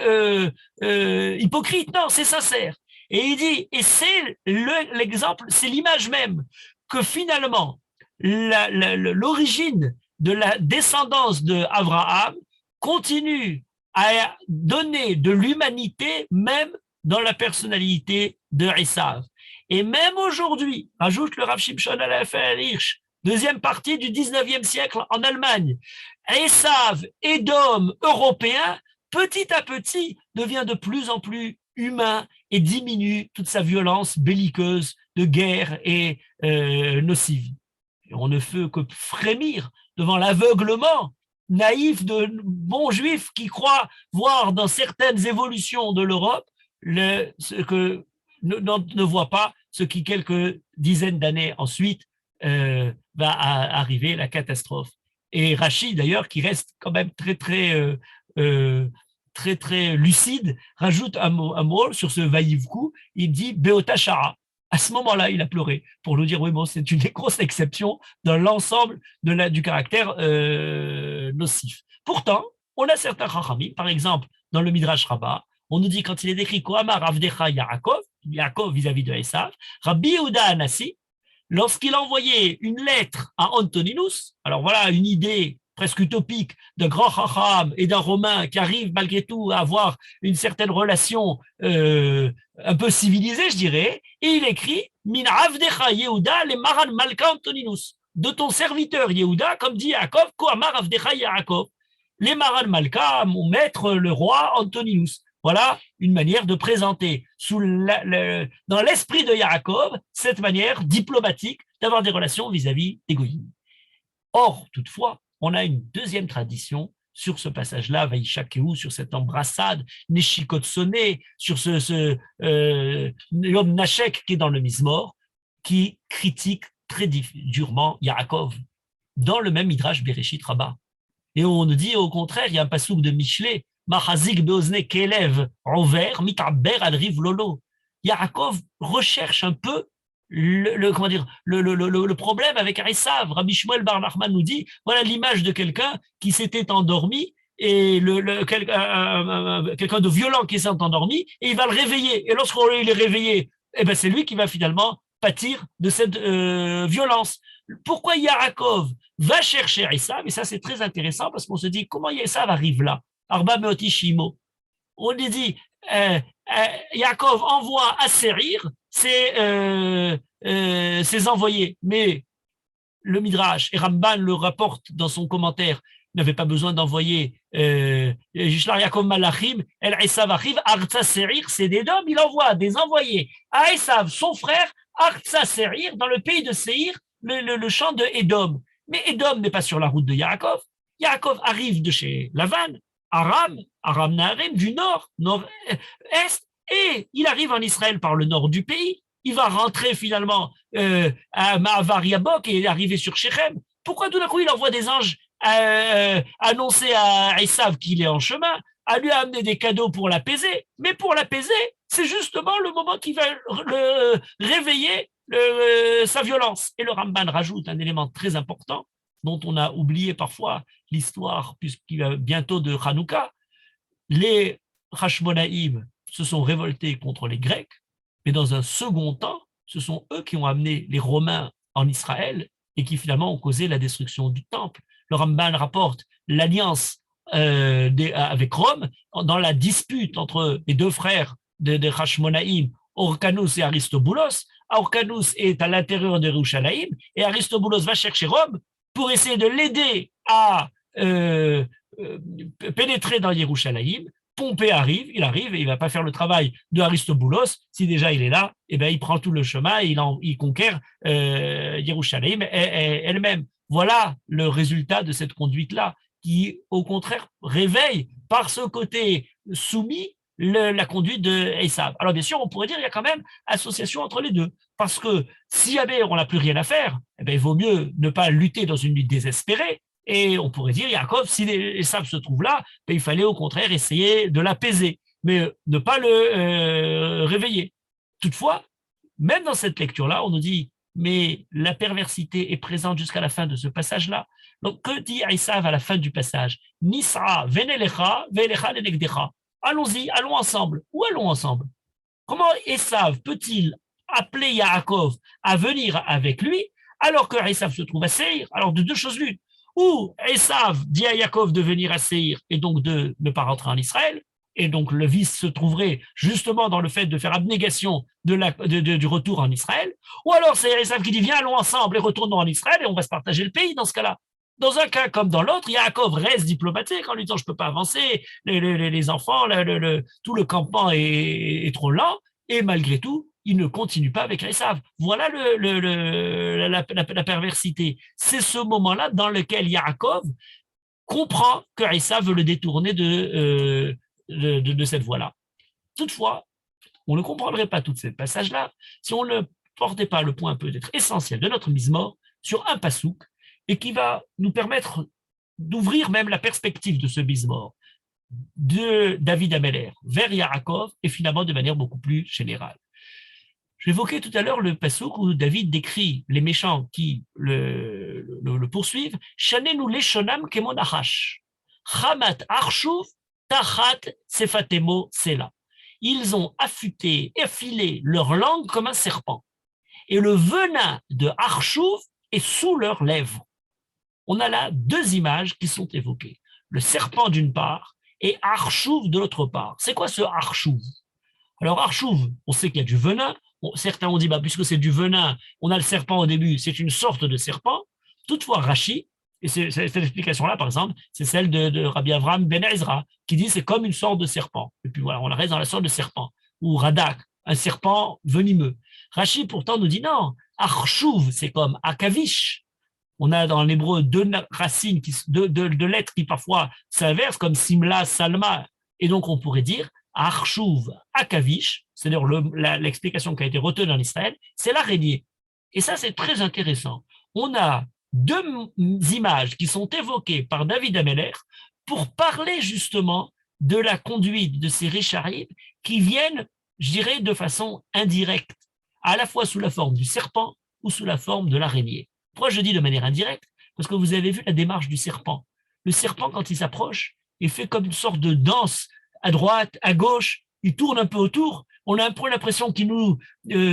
hypocrite? Non, c'est sincère. Et il dit, et c'est l'exemple, c'est l'image même, que finalement, l'origine de la descendance de Abraham continue à donner de l'humanité même dans la personnalité de Esav. Et même aujourd'hui, ajoute le Rav Shimshon Raphaël Hirsch, deuxième partie du 19e siècle en Allemagne, Esav, Édom européen, petit à petit, devient de plus en plus humain et diminue toute sa violence belliqueuse de guerre et nocive. Et on ne peut que frémir devant l'aveuglement naïf de bons juifs qui croient voir dans certaines évolutions de l'Europe ce que ne voient pas ce qui, quelques dizaines d'années ensuite, va arriver, la catastrophe. Et Rachid, d'ailleurs, qui reste quand même très lucide, rajoute un mot sur ce Vaïvku, il dit Beota Shara. À ce moment-là, il a pleuré pour nous dire oui, bon, c'est une grosse exception dans l'ensemble du caractère nocif. Pourtant, on a certains chachamim, par exemple, dans le Midrash Rabbah, on nous dit quand il est décrit Kohamar Avdecha Yaakov vis-à-vis de Esav, Rabbi Yehuda Anassi, lorsqu'il a envoyé une lettre à Antoninus, alors voilà une idée presque utopique d'un grand chacham et d'un romain qui arrive malgré tout à avoir une certaine relation un peu civilisée, je dirais, et il écrit Min Avdecha Yehuda le Maran Malka Antoninus, de ton serviteur Yehuda, comme dit Yaakov, Kohamar Avdecha Yaakov, les Maran Malka, mon maître, le roi Antoninus. Voilà une manière de présenter dans l'esprit de Yaakov cette manière diplomatique d'avoir des relations vis-à-vis des goyim. Or, toutefois, on a une deuxième tradition sur ce passage-là, Vaïshakeu, sur cette embrassade, Neshikot sonné, sur ce Yom Nashek qui est dans le Mizmor, qui critique très durement Yaakov, dans le même Midrash Bereshit Rabbah. Et on nous dit au contraire, il y a un passouk de Michelet, Machazik beozne kelev envers mitaber adriv lolo. Yaakov recherche un peu le problème avec Esav. Rabbi Shmuel Bar Nachman nous dit voilà l'image de quelqu'un qui s'était endormi et quelqu'un de violent qui s'est endormi et il va le réveiller. Et lorsqu'il est réveillé, eh ben c'est lui qui va finalement pâtir de cette violence. Pourquoi Yaakov va chercher Esav? Et ça c'est très intéressant parce qu'on se dit comment Esav arrive là. Arba Meoti Shimo. On lui dit, Yaakov envoie assérir ses envoyés. Mais le Midrash, et Ramban le rapporte dans son commentaire, n'avait pas besoin d'envoyer Yishlar Yaakov Malachim, El Esav Achiv, Artsa Serir, c'est d'Édom, il envoie des envoyés à Esav, son frère, Artsa Serir, dans le pays de Seir, le champ de Édom. Mais Édom n'est pas sur la route de Yaakov. Yaakov arrive de chez Lavan, Aram Naharim, du nord-est, et il arrive en Israël par le nord du pays. Il va rentrer finalement à Ma'avar Yabok et arriver sur Shechem. Pourquoi tout d'un coup il envoie des anges annoncer à Esav qu'il est en chemin, à lui amener des cadeaux pour l'apaiser? Mais pour l'apaiser, c'est justement le moment qui va réveiller sa violence. Et le Ramban rajoute un élément très important dont on a oublié parfois l'histoire, puisqu'il va bientôt de Hanouka. Les Hashmonaïm se sont révoltés contre les Grecs, mais dans un second temps, ce sont eux qui ont amené les Romains en Israël et qui finalement ont causé la destruction du temple. Le Ramban rapporte l'alliance avec Rome dans la dispute entre les deux frères de Hashmonaïm, Orkanus et Aristoboulos. Orkanus est à l'intérieur de Yerushalayim et Aristoboulos va chercher Rome pour essayer de l'aider à pénétrer dans Yerushalayim. Pompée arrive et il ne va pas faire le travail de Aristoboulos. Si déjà il est là, eh ben, il prend tout le chemin et il conquiert Yerushalayim elle-même. Voilà le résultat de cette conduite-là, qui, au contraire, réveille par ce côté soumis la conduite de Esav. Alors, bien sûr, on pourrait dire qu'il y a quand même association entre les deux, parce que si jamais on n'a plus rien à faire, eh bien, il vaut mieux ne pas lutter dans une lutte désespérée. Et on pourrait dire, Yaakov, si Esav se trouve là, ben, il fallait au contraire essayer de l'apaiser, mais ne pas le réveiller. Toutefois, même dans cette lecture-là, on nous dit, mais la perversité est présente jusqu'à la fin de ce passage-là. Donc, que dit Esav à la fin du passage? Nisra venelecha velecha lenegdecha. Allons-y, allons ensemble. Où allons ensemble? Comment Esav peut-il appeler Yaakov à venir avec lui alors que Esav se trouve à Seir? Alors, de deux choses l'une. Ou Esav dit à Yaakov de venir à Seir et donc de ne pas rentrer en Israël, et donc le vice se trouverait justement dans le fait de faire abnégation du retour en Israël, ou alors c'est Esav qui dit viens, allons ensemble et retournons en Israël et on va se partager le pays dans ce cas-là. Dans un cas comme dans l'autre, Yaakov reste diplomatique en lui disant je ne peux pas avancer, les enfants, tout le campement est trop lent, et malgré tout, il ne continue pas avec Esav. Voilà la perversité. C'est ce moment-là dans lequel Yaakov comprend que Esav veut le détourner de cette voie-là. Toutefois, on ne comprendrait pas tout ce passage-là si on ne portait pas le point peut-être essentiel de notre Mizmor sur un pasouk et qui va nous permettre d'ouvrir même la perspective de ce Mizmor de David Ameler vers Yaakov et finalement de manière beaucoup plus générale. J'évoquais tout à l'heure le pasouk où David décrit les méchants qui le poursuivent. Shanenu leshonam kemon achash. Chamat arshuv tachat sefatemo sela. Ils ont affûté, affilé leur langue comme un serpent. Et le venin de arshuv est sous leurs lèvres. On a là deux images qui sont évoquées. Le serpent d'une part et arshuv de l'autre part. C'est quoi ce arshuv? Alors arshuv, on sait qu'il y a du venin. Bon, certains ont dit, puisque c'est du venin, on a le serpent au début, c'est une sorte de serpent. Toutefois, Rashi, et cette explication-là, par exemple, c'est celle de Rabbi Avraham Ben Ezra, qui dit c'est comme une sorte de serpent. Et puis voilà, on reste dans la sorte de serpent. Ou Radak, un serpent venimeux. Rashi, pourtant, nous dit non, Arshuv, c'est comme Akavish. On a dans l'hébreu deux racines, deux lettres qui parfois s'inversent, comme Simla, Salma. Et donc, on pourrait dire Arshuv, Akavish, c'est-à-dire l'explication qui a été retenue en Israël, c'est l'araignée. Et ça, c'est très intéressant. On a deux images qui sont évoquées par David Ameler pour parler justement de la conduite de ces Récharim qui viennent, je dirais, de façon indirecte, à la fois sous la forme du serpent ou sous la forme de l'araignée. Pourquoi je dis de manière indirecte? Parce que vous avez vu la démarche du serpent. Le serpent, quand il s'approche, il fait comme une sorte de danse à droite, à gauche, il tourne un peu autour. On a un peu l'impression qu'il nous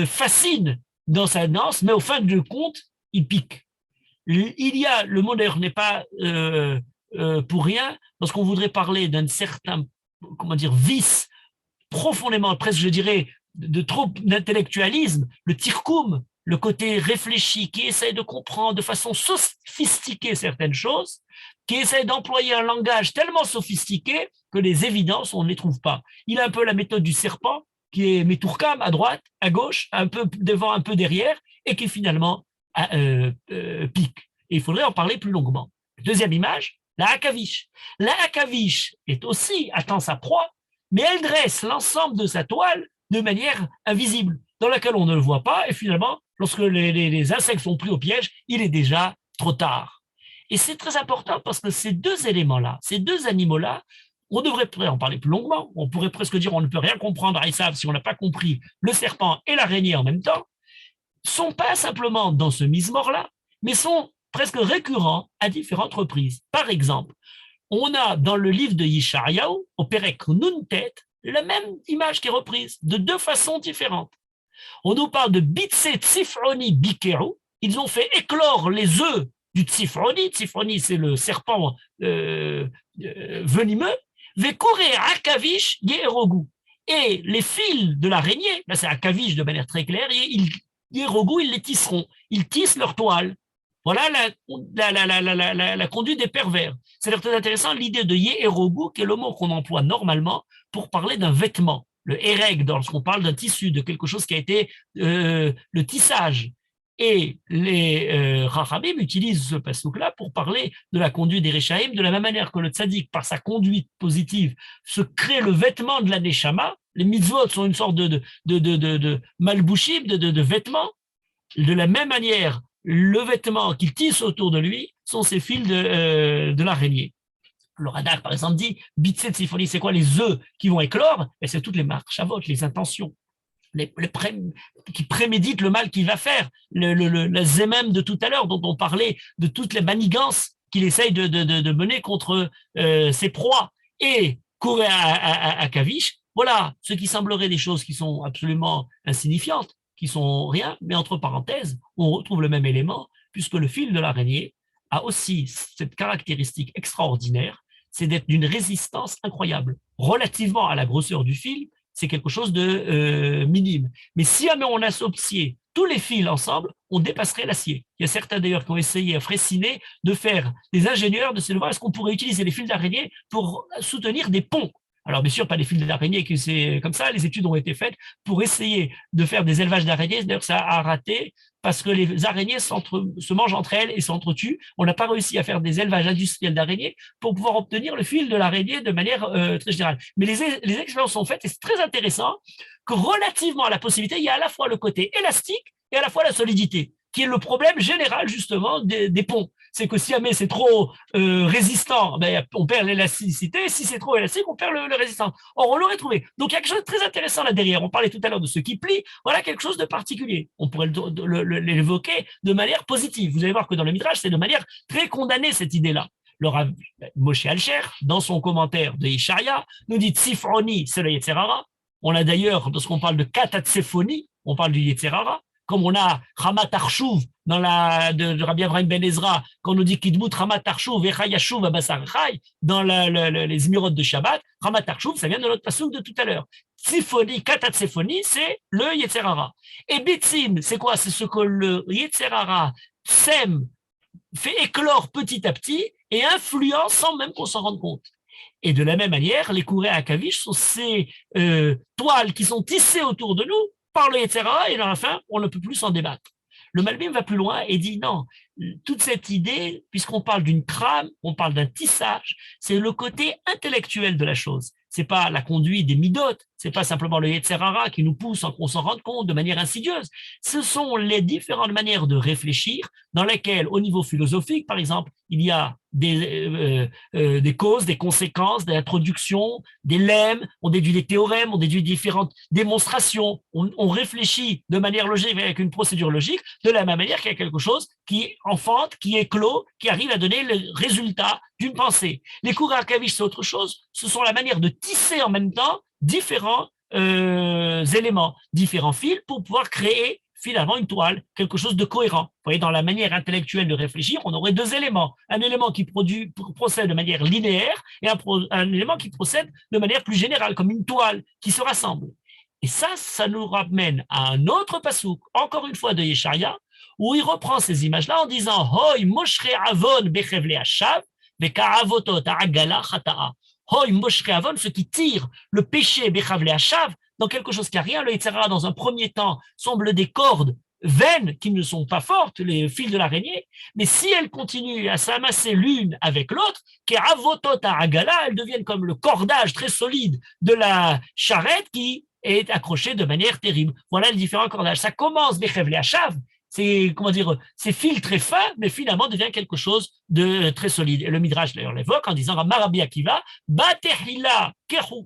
fascine dans sa danse, mais au fin du compte, il pique. Le mot d'ailleurs n'est pas pour rien, lorsqu'on voudrait parler d'un certain, vice profondément, presque je dirais, de trop d'intellectualisme, le tirkoum, le côté réfléchi, qui essaie de comprendre de façon sophistiquée certaines choses, qui essaie d'employer un langage tellement sophistiqué que les évidences, on ne les trouve pas. Il a un peu la méthode du serpent, qui est métourkam à droite, à gauche, un peu devant, un peu derrière, et qui finalement pique. Et il faudrait en parler plus longuement. Deuxième image, la hakavish. La hakavish est aussi, attend sa proie, mais elle dresse l'ensemble de sa toile de manière invisible, dans laquelle on ne le voit pas, et finalement, lorsque les insectes sont pris au piège, il est déjà trop tard. Et c'est très important parce que ces deux éléments-là, ces deux animaux-là, on devrait en parler plus longuement, on pourrait presque dire on ne peut rien comprendre à Esav si on n'a pas compris le serpent et l'araignée en même temps, sont pas simplement dans ce Mizmor-là, mais sont presque récurrents à différentes reprises. Par exemple, on a dans le livre de Yeshayahu, au Perek Nuntet, la même image qui est reprise de deux façons différentes. On nous parle de Bitse Tzifroni Bikeru, ils ont fait éclore les œufs du Tzifroni. Tzifroni, c'est le serpent venimeux. Vekore Akavish Yerogu. Et les fils de l'araignée, là c'est Akavish de manière très claire, Yerogu, ils les tisseront. Ils tissent leur toile. Voilà la conduite des pervers. C'est très intéressant l'idée de Yerogu, qui est le mot qu'on emploie normalement pour parler d'un vêtement. Le ereg, lorsqu'on parle d'un tissu, de quelque chose qui a été le tissage. Et les Rachamim utilisent ce passouk-là pour parler de la conduite des Rechaim, de la même manière que le tzaddik, par sa conduite positive, se crée le vêtement de la neshama. Les mitzvot sont une sorte de malbouchim, de vêtements. De la même manière, le vêtement qu'il tisse autour de lui sont ces fils de l'araignée. Le Radak, par exemple, dit Bitset Sifoni, c'est quoi les œufs qui vont éclore? Et c'est toutes les marques, chavot, les intentions. Qui prémédite le mal qu'il va faire, la zémem de tout à l'heure, dont on parlait, de toutes les manigances qu'il essaye de mener contre ses proies, et courir à Kavish. Voilà ce qui semblerait des choses qui sont absolument insignifiantes, qui sont rien, mais entre parenthèses, on retrouve le même élément, puisque le fil de l'araignée a aussi cette caractéristique extraordinaire, c'est d'être d'une résistance incroyable. Relativement à la grosseur du fil, c'est quelque chose de minime. Mais si jamais on associait tous les fils ensemble, on dépasserait l'acier. Il y a certains d'ailleurs qui ont essayé à Freycinet de faire des ingénieurs, de se voir est-ce qu'on pourrait utiliser les fils d'araignée pour soutenir des ponts. Alors bien sûr, pas les fils d'araignée, que c'est comme ça, les études ont été faites pour essayer de faire des élevages d'araignées. D'ailleurs, ça a raté parce que les araignées se mangent entre elles et s'entretuent. On n'a pas réussi à faire des élevages industriels d'araignées pour pouvoir obtenir le fil de l'araignée de manière très générale. Mais les expériences sont faites et c'est très intéressant que relativement à la possibilité, il y a à la fois le côté élastique et à la fois la solidité, qui est le problème général justement des ponts. C'est que si jamais c'est trop résistant, ben, on perd l'élasticité. Si c'est trop élastique, on perd le résistant. Or, on l'aurait trouvé. Donc, il y a quelque chose de très intéressant là derrière. On parlait tout à l'heure de ce qui plie. Voilà quelque chose de particulier. On pourrait l'évoquer de manière positive. Vous allez voir que dans le Midrash, c'est de manière très condamnée cette idée-là. Le Rav Moshe Alcher, dans son commentaire de Isharia, nous dit Tzifroni, c'est le Yetzerara. On a d'ailleurs, lorsqu'on parle de Katatsephonie, on parle du Yetzerara. Comme on a Ramat Arshuv dans de Rabbi Avraham Ben Ezra, quand on nous dit Kidmut Ramat Arshuv et Chayashuv Abasar Chay, dans les Zmirot de Shabbat, Ramat Arshuv, ça vient de notre passouk de tout à l'heure. Tzifoni, Katatsephonie, c'est le Yetzerara. Et Bitzim, c'est quoi? C'est ce que le Yetzerara sème, fait éclore petit à petit et influence sans même qu'on s'en rende compte. Et de la même manière, les courées à Kavish sont ces toiles qui sont tissées autour de nous par le Yetzerara, et dans la fin, on ne peut plus s'en débattre. Le Malbim va plus loin et dit non, toute cette idée, puisqu'on parle d'une trame, on parle d'un tissage, c'est le côté intellectuel de la chose. C'est pas la conduite des midotes, c'est pas simplement le Yetzerara qui nous pousse sans qu'on s'en rende compte de manière insidieuse. Ce sont les différentes manières de réfléchir dans lesquelles, au niveau philosophique, par exemple, il y a des causes, des conséquences, des introductions, des lemmes, on déduit des théorèmes, on déduit différentes démonstrations, on réfléchit de manière logique avec une procédure logique, de la même manière qu'il y a quelque chose qui enfante, qui éclot, qui arrive à donner le résultat d'une pensée. Les cours à Kavish, c'est autre chose, ce sont la manière de tisser en même temps différents éléments, différents fils pour pouvoir créer finalement une toile, quelque chose de cohérent. Vous voyez, dans la manière intellectuelle de réfléchir, on aurait deux éléments. Un élément qui procède de manière linéaire et un élément qui procède de manière plus générale, comme une toile qui se rassemble. Et ça nous ramène à un autre passouk, encore une fois de Yesharia, où il reprend ces images-là en disant « Hoy moshre avon bechevle hashav, veka'avotot ha'agala chata'a » Hoy moshre avon, ce qui tire le péché bechevle hashav, dans quelque chose qui n'a rien, le Yetzerara, dans un premier temps, semble des cordes vaines qui ne sont pas fortes, les fils de l'araignée, mais si elles continuent à s'amasser l'une avec l'autre, elles deviennent comme le cordage très solide de la charrette qui est accrochée de manière terrible. Voilà les différents cordages. Ça commence bechevle hashav, c'est, comment dire, c'est fil très fin, mais finalement devient quelque chose de très solide. Et le Midrash d'ailleurs l'évoque en disant Rabbi Akiva, Batehila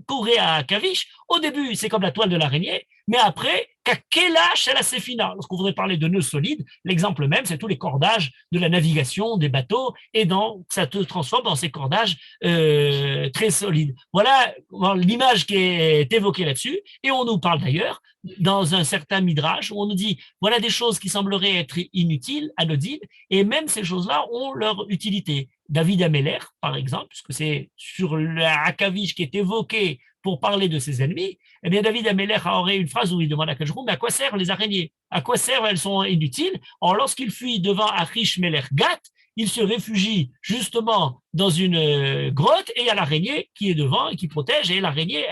Kurea Kavish, au début c'est comme la toile de l'araignée, mais après Kakela shel Sefina. Lorsqu'on voudrait parler de nœuds solides, l'exemple même, c'est tous les cordages de la navigation des bateaux, et ça te transforme dans ces cordages très solides. Voilà l'image qui est évoquée là-dessus, et on nous parle d'ailleurs dans un certain midrash où on nous dit voilà des choses qui sembleraient être inutiles, anodines, et même ces choses-là ont leur utilité. David Ameller, par exemple, puisque c'est sur la Hakavish qui est évoqué pour parler de ses ennemis, eh bien David Ameller aurait une phrase où il demande à Kajrou, mais à quoi servent les araignées? À quoi servent? Elles sont inutiles. Or, lorsqu'il fuit devant Achish Meler Gat, il se réfugie justement dans une grotte et il y a l'araignée qui est devant et qui protège, et l'araignée,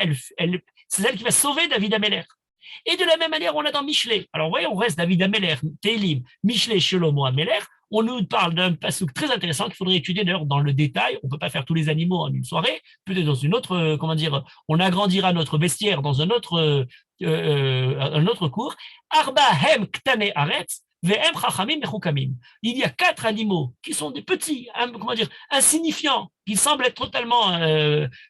c'est elle qui va sauver David Ameller. Et de la même manière, on a dans Michelet. Alors, vous voyez, on reste David Ameller, Télim, Michelet, Shelomo Ameller. On nous parle d'un passouk très intéressant qu'il faudrait étudier d'ailleurs dans le détail. On ne peut pas faire tous les animaux en une soirée. Peut-être dans une autre, on agrandira notre bestiaire dans un autre cours. Arba hem ktane aretz. Il y a 4 animaux qui sont des petits, insignifiants, qui semblent être totalement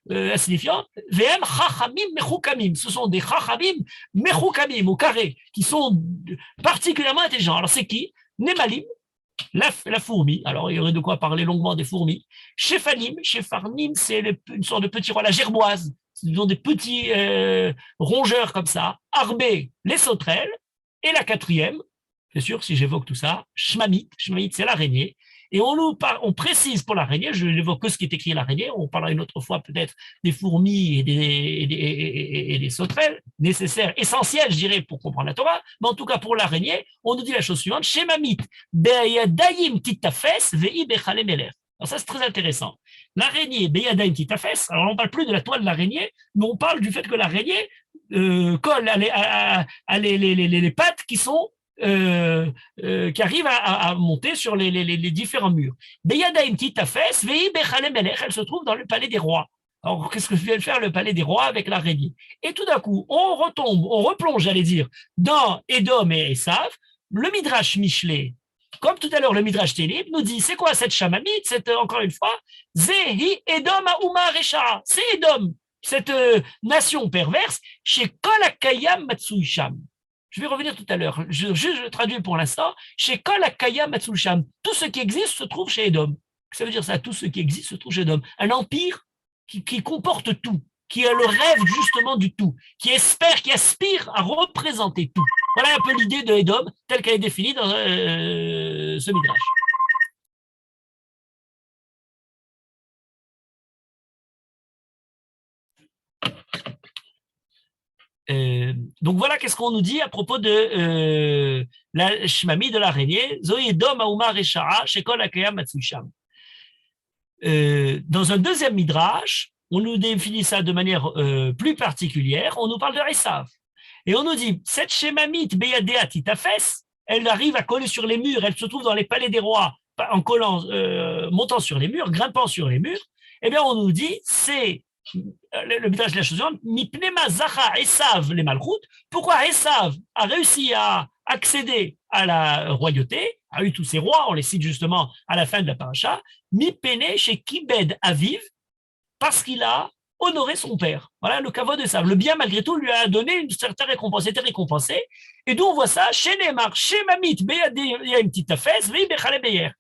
insignifiants. Ce sont des chachamim mechukamim au carré, qui sont particulièrement intelligents. Alors c'est qui? Nemalim, la fourmi. Alors il y aurait de quoi parler longuement des fourmis. Shefanim, c'est une sorte de petit roi, la gerboise. Ce sont des petits rongeurs comme ça. Arbé, les sauterelles. Et la 4e, c'est sûr, si j'évoque tout ça, Shmamit, c'est l'araignée. Et on précise pour l'araignée, je n'évoque que ce qui est écrit à l'araignée, on parlera une autre fois peut-être des fourmis et des sauterelles, nécessaires, essentiels, je dirais, pour comprendre la Torah. Mais en tout cas, pour l'araignée, on nous dit la chose suivante, Shemamit, Beyadayim titafes, Vei Bechale Meler. Alors ça, c'est très intéressant. L'araignée, Beyadayim titafes, alors on ne parle plus de la toile de l'araignée, mais on parle du fait que l'araignée colle à les pattes qui sont qui arrive à monter sur les différents murs. Beyadaim titafes, vei bechale melech, elle se trouve dans le palais des rois. Alors, qu'est-ce que vient faire le palais des rois avec l'araignée? Et tout d'un coup, on replonge, j'allais dire, dans Édom et Esav. Le Midrash Michelet, comme tout à l'heure, le Midrash Télim nous dit, c'est quoi cette chamamite? C'est encore une fois, Zehi Édom Aouma Recha. C'est Édom, cette nation perverse, chez Kol Akayam Matsuisham. Je vais revenir tout à l'heure. Je traduis pour l'instant. Chez Kol Akaya Matsusham, tout ce qui existe se trouve chez Édom. Ça veut dire ça, tout ce qui existe se trouve chez Édom. Un empire qui comporte tout, qui a le rêve justement du tout, qui aspire à représenter tout. Voilà un peu l'idée de Édom, telle qu'elle est définie dans ce midrash. Donc voilà qu'est-ce qu'on nous dit à propos de la shmami de l'araignée. Dans un deuxième midrash, on nous définit ça de manière plus particulière. On nous parle de Esav. Et on nous dit, cette shemamite beyadea titafes, elle arrive à coller sur les murs, elle se trouve dans les palais des rois, en collant, montant sur les murs, grimpant sur les murs. Eh bien, on nous dit, c'est le midrash de la chose suivante, Mipnema Zacha Esav les Malchut. Pourquoi Esav a réussi à accéder à la royauté, a eu tous ces rois, on les cite justement à la fin de la paracha, Mipene chez Kibed Aviv, parce qu'il a honoré son père. Voilà le kavod d'Esav. Le bien, malgré tout, lui a donné une certaine récompense, était récompensé. Et d'où on voit ça, chez Neymar, chez Mamit, Beyadem Titafes, Vei Bechale Beyer.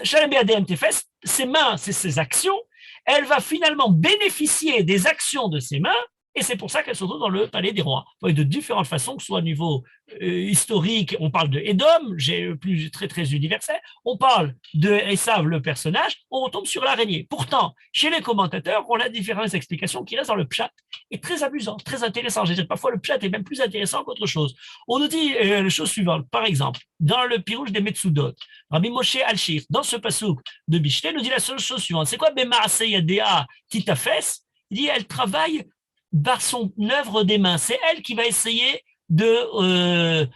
Chez Beyadem Titafes, ses mains, c'est ses actions, elle va finalement bénéficier des actions de ses mains, et c'est pour ça qu'elle se trouve dans le palais des rois. De différentes façons, que ce soit au niveau historique, on parle de Édom, plus très très universel, on parle de Esav, le personnage, on retombe sur l'araignée. Pourtant, chez les commentateurs, on a différentes explications qui restent dans le pshat, et très amusant, très intéressant. Je veux dire, parfois le pshat est même plus intéressant qu'autre chose. On nous dit les choses suivantes, par exemple, dans le Pirouche des Metsudot, Rabbi Moshe Alshir, dans ce passouk de Bichelet, nous dit la seule chose suivante. C'est quoi Bemaase Yadea Titafes? Il dit, elle travaille par son œuvre des mains. C'est elle qui va essayer de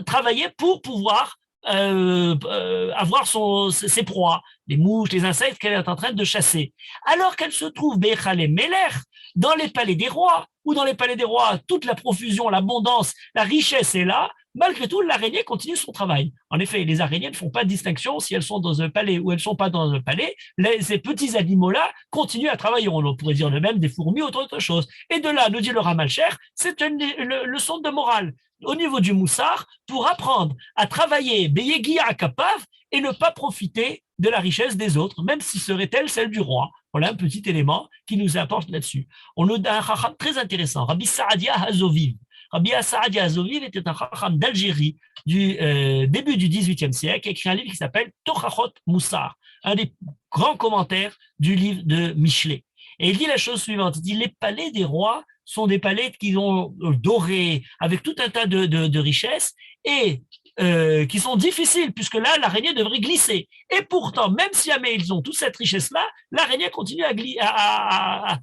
travailler pour pouvoir avoir ses proies, les mouches, les insectes qu'elle est en train de chasser. Alors qu'elle se trouve Bechale Meler, dans les palais des rois, ou dans les palais des rois, toute la profusion, l'abondance, la richesse est là, malgré tout, l'araignée continue son travail. En effet, les araignées ne font pas de distinction si elles sont dans un palais ou elles ne sont pas dans un palais. Ces petits animaux-là continuent à travailler. On pourrait dire le même des fourmis ou autre chose. Et de là, nous dit le Ramalcher, c'est une leçon de morale au niveau du moussard pour apprendre à travailler Beyegi à Kapav et ne pas profiter de la richesse des autres, même si serait-elle celle du roi. Voilà un petit élément qui nous apporte là-dessus. On a un chacham très intéressant, Rabbi Saadia Hazoviv. Rabbi Saadia Hazoviv était un chacham d'Algérie du début du XVIIIe siècle, écrit un livre qui s'appelle Tochachot Moussar, un des grands commentaires du livre de Michelet. Et il dit la chose suivante, il dit les palais des rois sont des palais qui sont dorés, avec tout un tas de richesses, et qui sont difficiles, puisque là, l'araignée devrait glisser. Et pourtant, même si jamais ils ont toute cette richesse-là, l'araignée continue à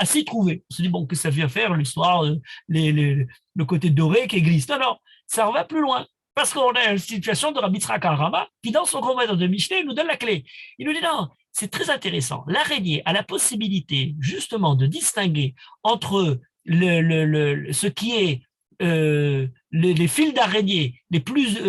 s'y trouver. On se dit, bon, que ça vient faire l'histoire, le côté doré qui glisse. Non, non, ça en va plus loin. Parce qu'on a une situation de Rabbi Yitzhak al-Rama qui, dans son commentaire de Michelet, nous donne la clé. Il nous dit, non, c'est très intéressant. L'araignée a la possibilité, justement, de distinguer entre ce qui est les fils d'araignée les plus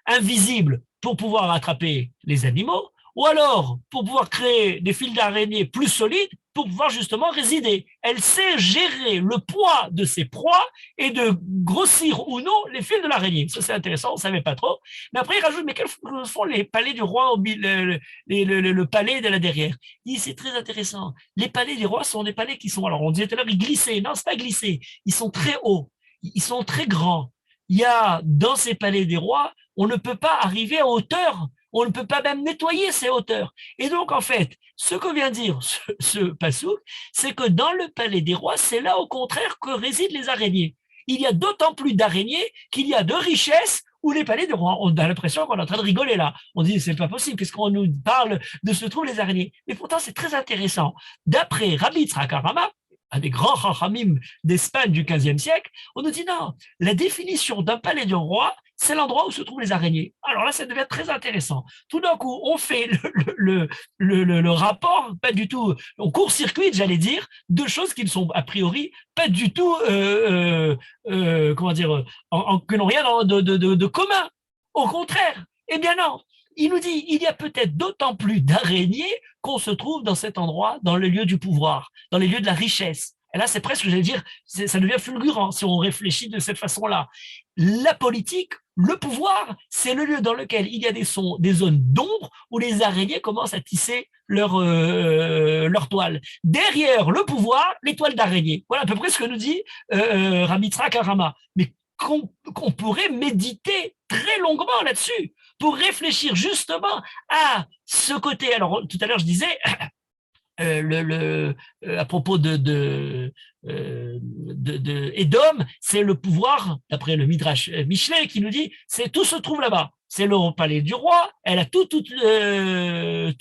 invisibles pour pouvoir attraper les animaux, ou alors pour pouvoir créer des fils d'araignée plus solides pour pouvoir justement résider. Elle sait gérer le poids de ses proies et de grossir ou non les fils de l'araignée. Ça, c'est intéressant, on ne savait pas trop. Mais après, il rajoute, mais quels font les palais du roi, le palais de là derrière? Il dit, c'est très intéressant. Les palais des rois sont des palais qui sont, alors on disait tout à l'heure, ils glissaient. Non, c'est pas glissé. Ils sont très hauts. Ils sont très grands. Il y a, dans ces palais des rois, on ne peut pas arriver à hauteur. On ne peut pas même nettoyer ces hauteurs. Et donc, en fait, ce que vient dire ce passouk, c'est que dans le palais des rois, c'est là, au contraire, que résident les araignées. Il y a d'autant plus d'araignées qu'il y a de richesses où les palais des rois. On a l'impression qu'on est en train de rigoler là. On dit, c'est pas possible, qu'est-ce qu'on nous parle de se trouver les araignées? Mais pourtant, c'est très intéressant. D'après Rabbi Yitzhak al-Rama, un des grands chachamim d'Espagne du XVe siècle, on nous dit non, la définition d'un palais de roi, c'est l'endroit où se trouvent les araignées. Alors là, ça devient très intéressant. Tout d'un coup, on fait le rapport, pas du tout, on court-circuite, j'allais dire, deux choses qui ne sont a priori pas du tout, comment dire, que n'ont rien de commun. Au contraire, eh bien non, il nous dit, il y a peut-être d'autant plus d'araignées qu'on se trouve dans cet endroit, dans le lieu du pouvoir, dans les lieux de la richesse. Et là, c'est presque, j'allais dire, ça devient fulgurant si on réfléchit de cette façon-là. La politique, le pouvoir, c'est le lieu dans lequel il y a des zones d'ombre où les araignées commencent à tisser leur toile. Derrière le pouvoir, les toiles d'araignée. Voilà à peu près ce que nous dit Rabbi Yitzhak al-Rama. Mais qu'on pourrait méditer très longuement là-dessus pour réfléchir justement à ce côté. Alors, tout à l'heure, je disais, à propos de Édom, c'est le pouvoir, d'après le Midrash Michelet, qui nous dit, c'est tout se trouve là-bas. C'est le palais du roi, elle a tout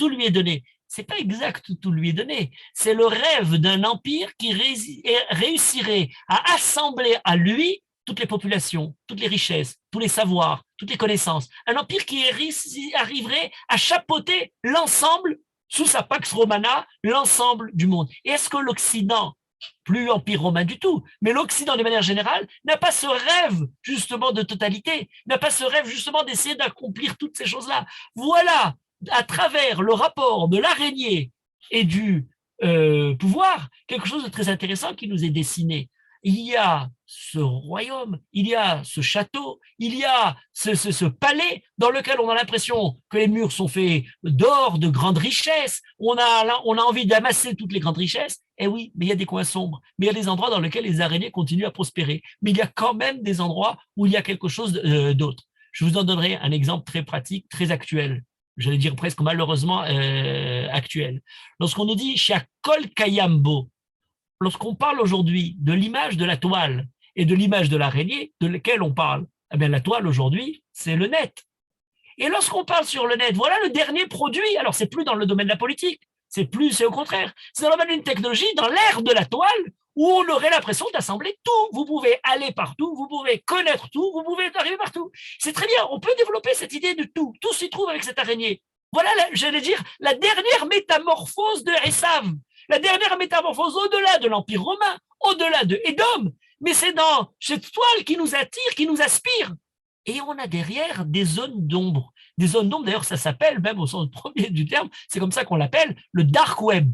lui est donné. C'est pas exact, tout lui est donné. C'est le rêve d'un empire qui réussirait à assembler à lui toutes les populations, toutes les richesses, tous les savoirs, toutes les connaissances. Un empire qui arriverait à chapeauter l'ensemble, sous sa Pax Romana, l'ensemble du monde. Et est-ce que l'Occident, plus empire romain du tout, mais l'Occident de manière générale, n'a pas ce rêve justement de totalité, n'a pas ce rêve justement d'essayer d'accomplir toutes ces choses-là? Voilà, à travers le rapport de l'araignée et du pouvoir, quelque chose de très intéressant qui nous est dessiné. Il y a ce royaume, il y a ce château, il y a ce palais dans lequel on a l'impression que les murs sont faits d'or, de grandes richesses, on a envie d'amasser toutes les grandes richesses. Eh oui, mais il y a des coins sombres, mais il y a des endroits dans lesquels les araignées continuent à prospérer, mais il y a quand même des endroits où il y a quelque chose d'autre. Je vous en donnerai un exemple très pratique, très actuel, j'allais dire presque malheureusement actuel. Lorsqu'on nous dit « Shakol Kayambo », lorsqu'on parle aujourd'hui de l'image de la toile et de l'image de l'araignée, de laquelle on parle, eh bien la toile aujourd'hui, c'est le net. Et lorsqu'on parle sur le net, voilà le dernier produit. Alors, c'est plus dans le domaine de la politique, c'est au contraire. C'est dans le domaine d'une technologie, dans l'ère de la toile, où on aurait l'impression d'assembler tout. Vous pouvez aller partout, vous pouvez connaître tout, vous pouvez arriver partout. C'est très bien, on peut développer cette idée de tout. Tout s'y trouve avec cette araignée. Voilà, j'allais dire, la dernière métamorphose de Esav. La dernière métamorphose au-delà de l'Empire romain, au-delà de Édom, mais c'est dans cette toile qui nous attire, qui nous aspire. et on a derrière des zones d'ombre. Des zones d'ombre, d'ailleurs, ça s'appelle, même au sens premier du terme, c'est comme ça qu'on l'appelle, le dark web.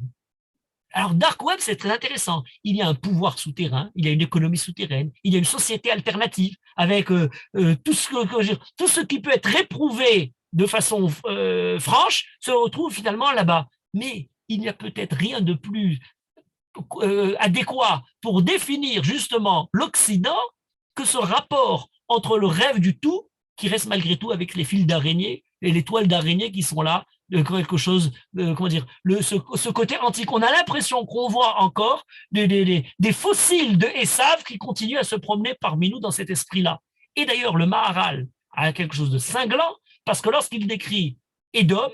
Alors, dark web, c'est très intéressant. Il y a un pouvoir souterrain, il y a une économie souterraine, il y a une société alternative avec tout ce qui peut être réprouvé de façon franche se retrouve finalement là-bas. Mais il n'y a peut-être rien de plus adéquat pour définir justement l'Occident que ce rapport entre le rêve du tout, qui reste malgré tout avec les fils d'araignée et les toiles d'araignée qui sont là, quelque chose, comment dire, ce côté antique. On a l'impression qu'on voit encore des fossiles de Esav qui continuent à se promener parmi nous dans cet esprit-là. Et d'ailleurs, le Maharal a quelque chose de cinglant, parce que lorsqu'il décrit Édom,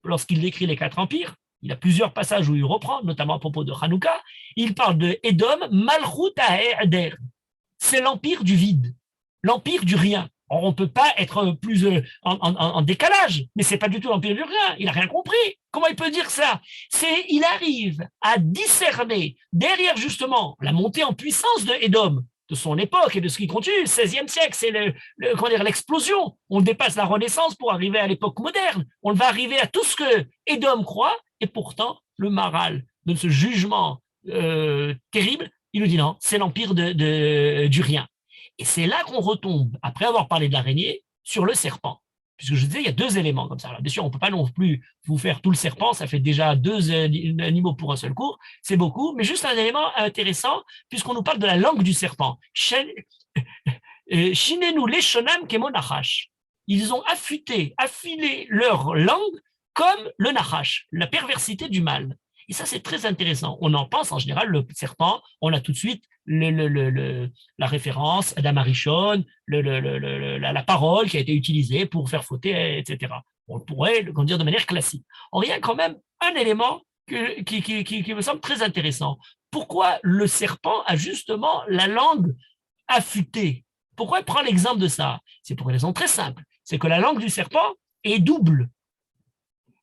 lorsqu'il décrit les 4 empires, il y a plusieurs passages où il reprend, notamment à propos de Hanouka, il parle de Édom, Malchut Ha'eder. C'est l'empire du vide, l'empire du rien. Or, on ne peut pas être plus en décalage, mais ce n'est pas du tout l'empire du rien. Il n'a rien compris. Comment il peut dire ça? Il arrive à discerner derrière justement la montée en puissance de Édom, de son époque et de ce qui continue, le XVIe siècle, c'est l'explosion. On dépasse la Renaissance pour arriver à l'époque moderne. On va arriver à tout ce que Édom croit, et pourtant, le Maharal, de ce jugement terrible, il nous dit non, c'est l'empire du rien. Et c'est là qu'on retombe, après avoir parlé de l'araignée, sur le serpent. Puisque je disais, il y a 2 éléments comme ça. Alors, bien sûr, on ne peut pas non plus vous faire tout le serpent, ça fait déjà 2 animaux pour un seul cours, c'est beaucoup, mais juste un élément intéressant, puisqu'on nous parle de la langue du serpent. Shinenu leshonam kemo nachash. Ils ont affilé leur langue comme le nachash, la perversité du mal. Et ça, c'est très intéressant. On en pense en général, le serpent, on a tout de suite la référence Adam Arishon, la parole qui a été utilisée pour faire fauter, etc. On pourrait le dire de manière classique. Or, il y a quand même un élément qui me semble très intéressant. Pourquoi le serpent a justement la langue affûtée? Pourquoi il prend l'exemple de ça? C'est pour une raison très simple. C'est que la langue du serpent est double.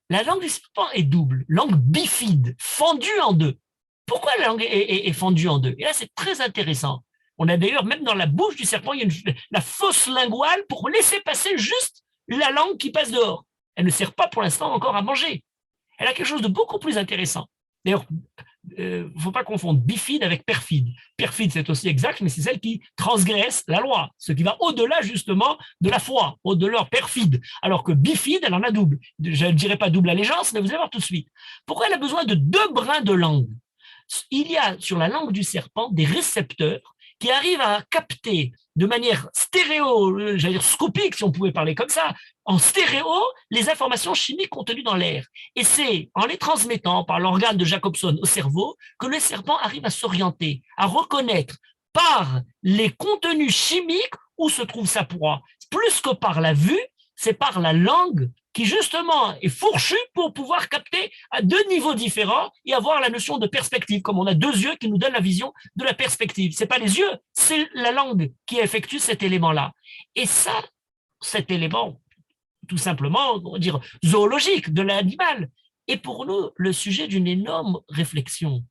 La langue du serpent est double, langue bifide, fendue en 2. Pourquoi la langue est fendue en 2? Et là, c'est très intéressant. On a d'ailleurs, même dans la bouche du serpent, il y a la fosse linguale pour laisser passer juste la langue qui passe dehors. Elle ne sert pas pour l'instant encore à manger. Elle a quelque chose de beaucoup plus intéressant. D'ailleurs, il ne faut pas confondre bifide avec perfide. Perfide, c'est aussi exact, mais c'est celle qui transgresse la loi, ce qui va au-delà justement de la foi, au-delà perfide. Alors que bifide, elle en a double. Je ne dirais pas double allégeance, mais vous allez voir tout de suite. Pourquoi elle a besoin de 2 brins de langue? Il y a sur la langue du serpent des récepteurs qui arrivent à capter de manière j'allais dire scopique, si on pouvait parler comme ça, en stéréo, les informations chimiques contenues dans l'air. Et c'est en les transmettant par l'organe de Jacobson au cerveau que le serpent arrive à s'orienter, à reconnaître par les contenus chimiques où se trouve sa proie. Plus que par la vue, c'est par la langue qui justement est fourchue pour pouvoir capter à 2 niveaux différents et avoir la notion de perspective, comme on a 2 yeux qui nous donnent la vision de la perspective. Ce n'est pas les yeux, c'est la langue qui effectue cet élément-là. Et ça, cet élément, tout simplement, on va dire, zoologique de l'animal, est pour nous le sujet d'une énorme réflexion.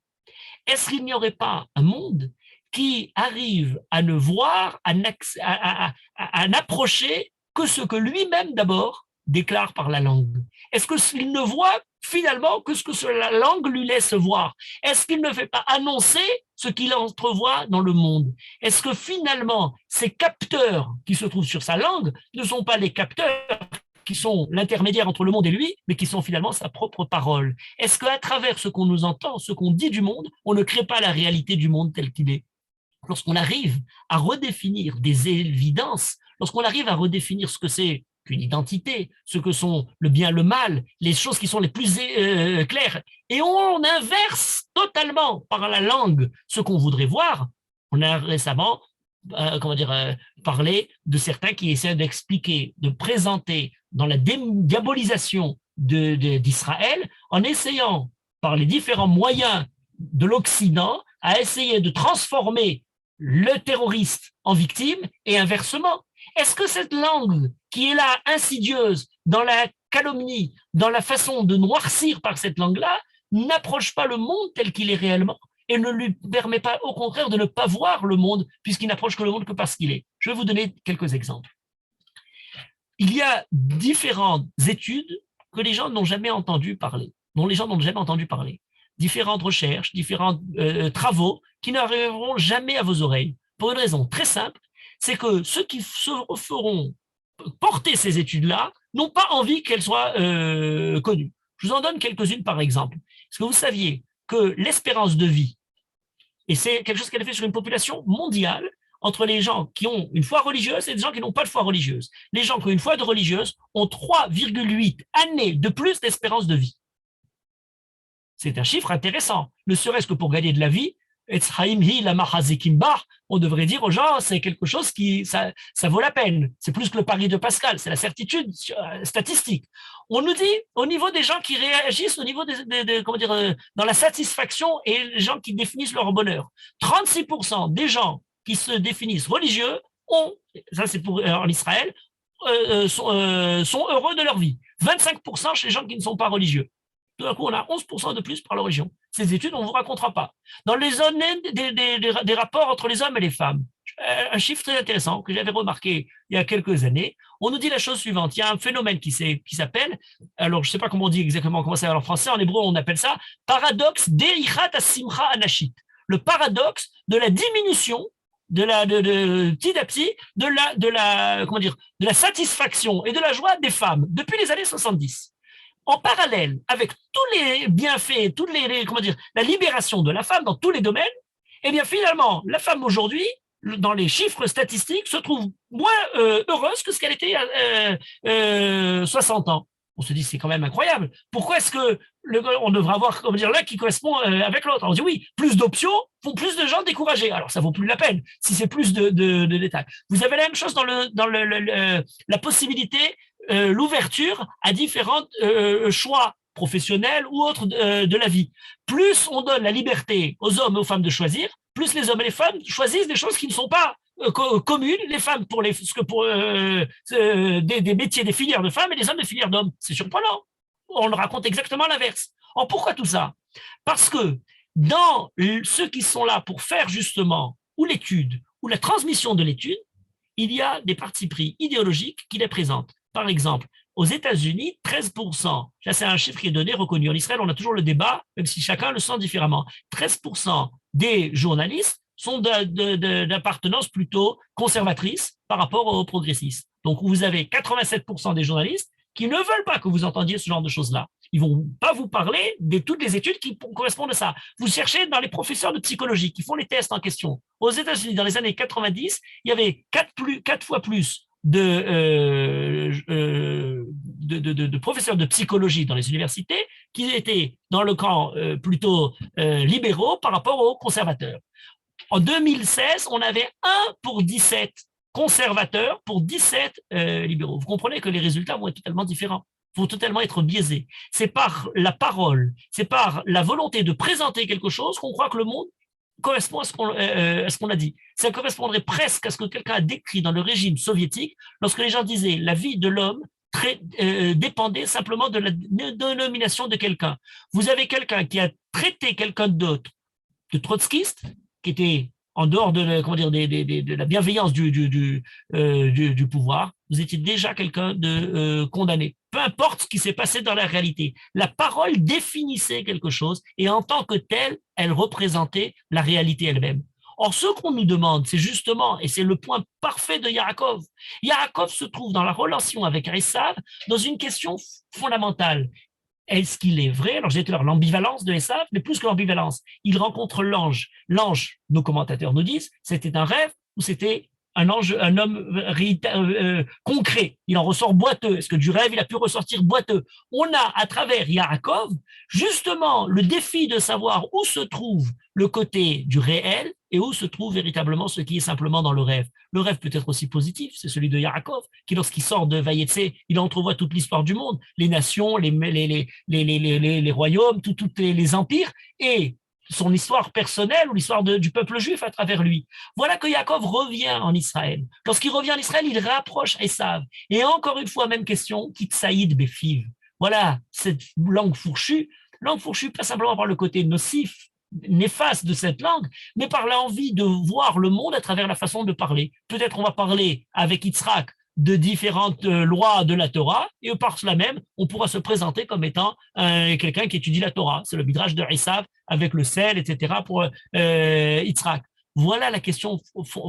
Est-ce qu'il n'y aurait pas un monde qui arrive à ne voir, à n'approcher que ce que lui-même d'abord déclare par la langue? Est-ce qu'il ne voit finalement que ce que la langue lui laisse voir? Est-ce qu'il ne fait pas annoncer ce qu'il entrevoit dans le monde? Est-ce que finalement ces capteurs qui se trouvent sur sa langue ne sont pas les capteurs qui sont l'intermédiaire entre le monde et lui, mais qui sont finalement sa propre parole? Est-ce qu'à travers ce qu'on nous entend, ce qu'on dit du monde, on ne crée pas la réalité du monde tel qu'il est? Lorsqu'on arrive à redéfinir des évidences, lorsqu'on arrive à redéfinir ce que c'est qu'une identité, ce que sont le bien, le mal, les choses qui sont les plus claires, et on inverse totalement par la langue ce qu'on voudrait voir. On a récemment parlé de certains qui essaient d'expliquer, de présenter dans la diabolisation d'Israël, en essayant par les différents moyens de l'Occident à essayer de transformer le terroriste en victime et inversement. Est-ce que cette langue qui est là, insidieuse, dans la calomnie, dans la façon de noircir par cette langue-là, n'approche pas le monde tel qu'il est réellement et ne lui permet pas, au contraire, de ne pas voir le monde, puisqu'il n'approche que le monde que parce qu'il est? Je vais vous donner quelques exemples. il y a différentes études que les gens n'ont jamais entendu parler, dont les gens n'ont jamais entendu parler. Différentes recherches, différents travaux qui n'arriveront jamais à vos oreilles. Pour une raison très simple, c'est que ceux qui se feront porter ces études-là n'ont pas envie qu'elles soient connues. Je vous en donne quelques-unes par exemple. Est-ce que vous saviez que l'espérance de vie, et c'est quelque chose qu'elle a fait sur une population mondiale, entre les gens qui ont une foi religieuse et les gens qui n'ont pas de foi religieuse. Les gens qui ont une foi religieuse ont 3,8 années de plus d'espérance de vie. C'est un chiffre intéressant, ne serait-ce que pour gagner de la vie. On devrait dire aux gens, c'est quelque chose qui, ça vaut la peine. C'est plus que le pari de Pascal, c'est la certitude statistique. On nous dit, au niveau des gens qui réagissent, au niveau comment dire, dans la satisfaction et les gens qui définissent leur bonheur, 36% des gens qui se définissent religieux ont, ça c'est pour en Israël, sont heureux de leur vie. 25% chez les gens qui ne sont pas religieux. Tout d'un coup, on a 11% de plus par la religion. Ces études, on ne vous racontera pas. Dans les zones des rapports entre les hommes et les femmes, un chiffre très intéressant que j'avais remarqué il y a quelques années, on nous dit la chose suivante. Il y a un phénomène qui s'appelle, alors je ne sais pas comment on dit exactement, comment c'est en français, en hébreu on appelle ça paradoxe deichat asimcha anashit. Le paradoxe de la diminution petit à petit de la satisfaction et de la joie des femmes depuis les années 70. En parallèle avec tous les bienfaits, la libération de la femme dans tous les domaines, eh bien finalement, la femme aujourd'hui, dans les chiffres statistiques, se trouve moins heureuse que ce qu'elle était il y a 60 ans. On se dit, c'est quand même incroyable. Pourquoi est-ce que on devrait avoir, l'un qui correspond avec l'autre? On dit oui, plus d'options font plus de gens découragés. Alors, ça vaut plus la peine si c'est plus de détails. Vous avez la même chose dans la possibilité, l'ouverture à différents choix professionnels ou autres de la vie. Plus on donne la liberté aux hommes et aux femmes de choisir, plus les hommes et les femmes choisissent des choses qui ne sont pas communes, les femmes pour des métiers, des filières de femmes et les hommes des filières d'hommes. C'est surprenant. On le raconte exactement l'inverse. Alors pourquoi tout ça? Parce que dans ceux qui sont là pour faire justement ou l'étude ou la transmission de l'étude, il y a des partis pris idéologiques qui les présentent. Par exemple, aux États-Unis, 13%, là c'est un chiffre qui est donné, reconnu. En Israël, on a toujours le débat, même si chacun le sent différemment. 13% des journalistes sont d'appartenance plutôt conservatrice par rapport aux progressistes. Donc vous avez 87% des journalistes qui ne veulent pas que vous entendiez ce genre de choses-là. Ils ne vont pas vous parler de toutes les études qui correspondent à ça. Vous cherchez dans les professeurs de psychologie qui font les tests en question. Aux États-Unis, dans les années 90, il y avait 4 fois plus de professeurs de psychologie dans les universités qui étaient dans le camp plutôt libéraux par rapport aux conservateurs. En 2016, on avait 1 pour 17 conservateurs pour 17 libéraux. Vous comprenez que les résultats vont être totalement différents, vont totalement être biaisés. C'est par la parole, c'est par la volonté de présenter quelque chose qu'on croit que le monde correspond à ce qu'on a dit. Ça correspondrait presque à ce que quelqu'un a décrit dans le régime soviétique, lorsque les gens disaient la vie de l'homme dépendait simplement de la dénomination de quelqu'un. Vous avez quelqu'un qui a traité quelqu'un d'autre de trotskiste, qui était en dehors de la bienveillance du pouvoir, vous étiez déjà quelqu'un de condamné. Peu importe ce qui s'est passé dans la réalité. La parole définissait quelque chose et en tant que telle, elle représentait la réalité elle-même. Or, ce qu'on nous demande, c'est justement, et c'est le point parfait de Yaakov, Yaakov se trouve dans la relation avec Esav dans une question fondamentale. Est-ce qu'il est vrai? Alors, j'ai dit l'ambivalence de Esav, mais plus que l'ambivalence, il rencontre l'ange. L'ange, nos commentateurs nous disent, c'était un rêve ou c'était un homme concret. Il en ressort boiteux. Est-ce que du rêve, il a pu ressortir boiteux? On a, à travers Yaakov, justement, le défi de savoir où se trouve le côté du réel et où se trouve véritablement ce qui est simplement dans le rêve. Le rêve peut être aussi positif, c'est celui de Yaakov, qui lorsqu'il sort de Vayetse, il entrevoit toute l'histoire du monde, les nations, les royaumes, tous les empires, et son histoire personnelle ou l'histoire du peuple juif à travers lui. Voilà que Yaakov revient en Israël. Lorsqu'il revient en Israël, il rapproche Esav. Et encore une fois, même question, Kitsaïd Befiv. Voilà, cette langue fourchue pas simplement par le côté nocif, néfaste de cette langue, mais par l'envie de voir le monde à travers la façon de parler. Peut-être on va parler avec Yitzhak de différentes lois de la Torah, et par cela même, on pourra se présenter comme étant quelqu'un qui étudie la Torah. C'est le midrash de Esav avec le sel, etc. pour Yitzhak. Voilà la question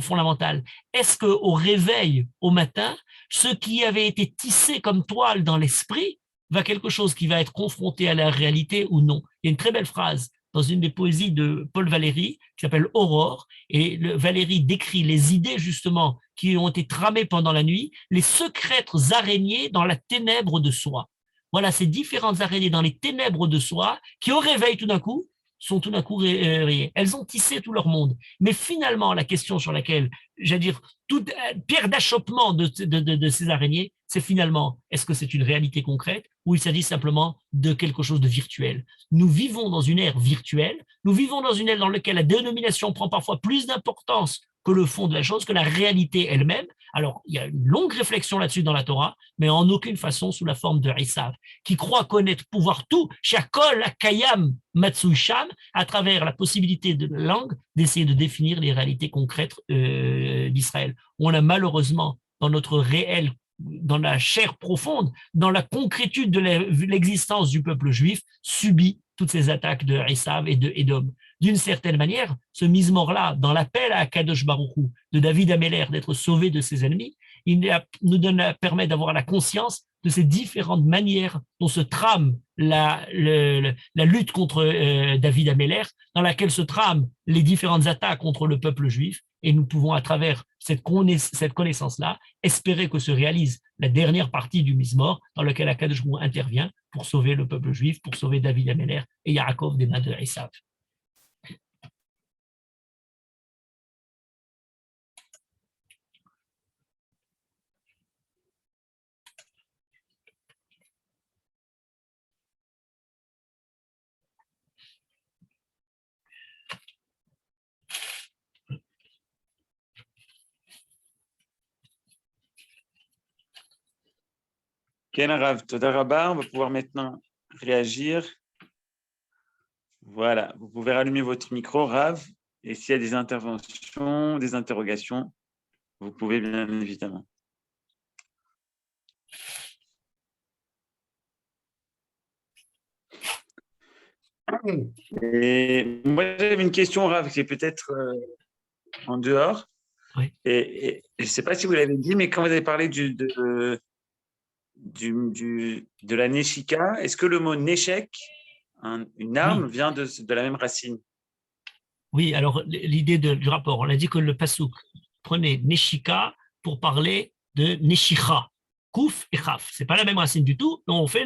fondamentale. Est-ce qu'au réveil, au matin, ce qui avait été tissé comme toile dans l'esprit va quelque chose qui va être confronté à la réalité ou non? Il y a une très belle phrase dans une des poésies de Paul Valéry qui s'appelle Aurore, et Valéry décrit les idées justement qui ont été tramées pendant la nuit, les secrètes araignées dans la ténèbre de soi. Voilà ces différentes araignées dans les ténèbres de soi qui au réveil tout d'un coup sont tout d'un coup réveillées. Elles ont tissé tout leur monde. Mais finalement, la question sur laquelle, j'allais dire, toute pierre d'achoppement de ces araignées, c'est finalement, est-ce que c'est une réalité concrète ou il s'agit simplement de quelque chose de virtuel? Nous vivons dans une ère virtuelle, nous vivons dans une ère dans laquelle la dénomination prend parfois plus d'importance que le fond de la chose, que la réalité elle-même. Alors, il y a une longue réflexion là-dessus dans la Torah, mais en aucune façon sous la forme de Esav, qui croit connaître pouvoir tout, Shakol Akayam Matsui Sham, à travers la possibilité de la langue d'essayer de définir les réalités concrètes d'Israël. On a malheureusement, dans notre réel, dans la chair profonde, dans la concrétude de l'existence du peuple juif, subi toutes ces attaques de Esav et de Édom. D'une certaine manière, ce mise-mort-là, dans l'appel à Kadosh Baruch Hu, de David Améler d'être sauvé de ses ennemis, il nous permet d'avoir la conscience de ces différentes manières dont se trame la lutte contre David Améler, dans laquelle se trament les différentes attaques contre le peuple juif, et nous pouvons, à travers cette connaissance-là, espérer que se réalise la dernière partie du mise-mort, dans laquelle Akadosh Baruch Hu intervient pour sauver le peuple juif, pour sauver David Améler et Yaakov des mains de Esav. Ken Rav, Toda Rabba, on va pouvoir maintenant réagir. Voilà, vous pouvez rallumer votre micro, Rav, et s'il y a des interventions, des interrogations, vous pouvez bien évidemment. Et moi, j'avais une question, Rav, qui est peut-être en dehors. Oui. Et je ne sais pas si vous l'avez dit, mais quand vous avez parlé de la neshika, est-ce que le mot neshek, une arme, vient de la même racine? Oui, alors l'idée du rapport, on a dit que le pasouk prenait neshika pour parler de neshicha, kouf et chaf. C'est pas la même racine du tout. On fait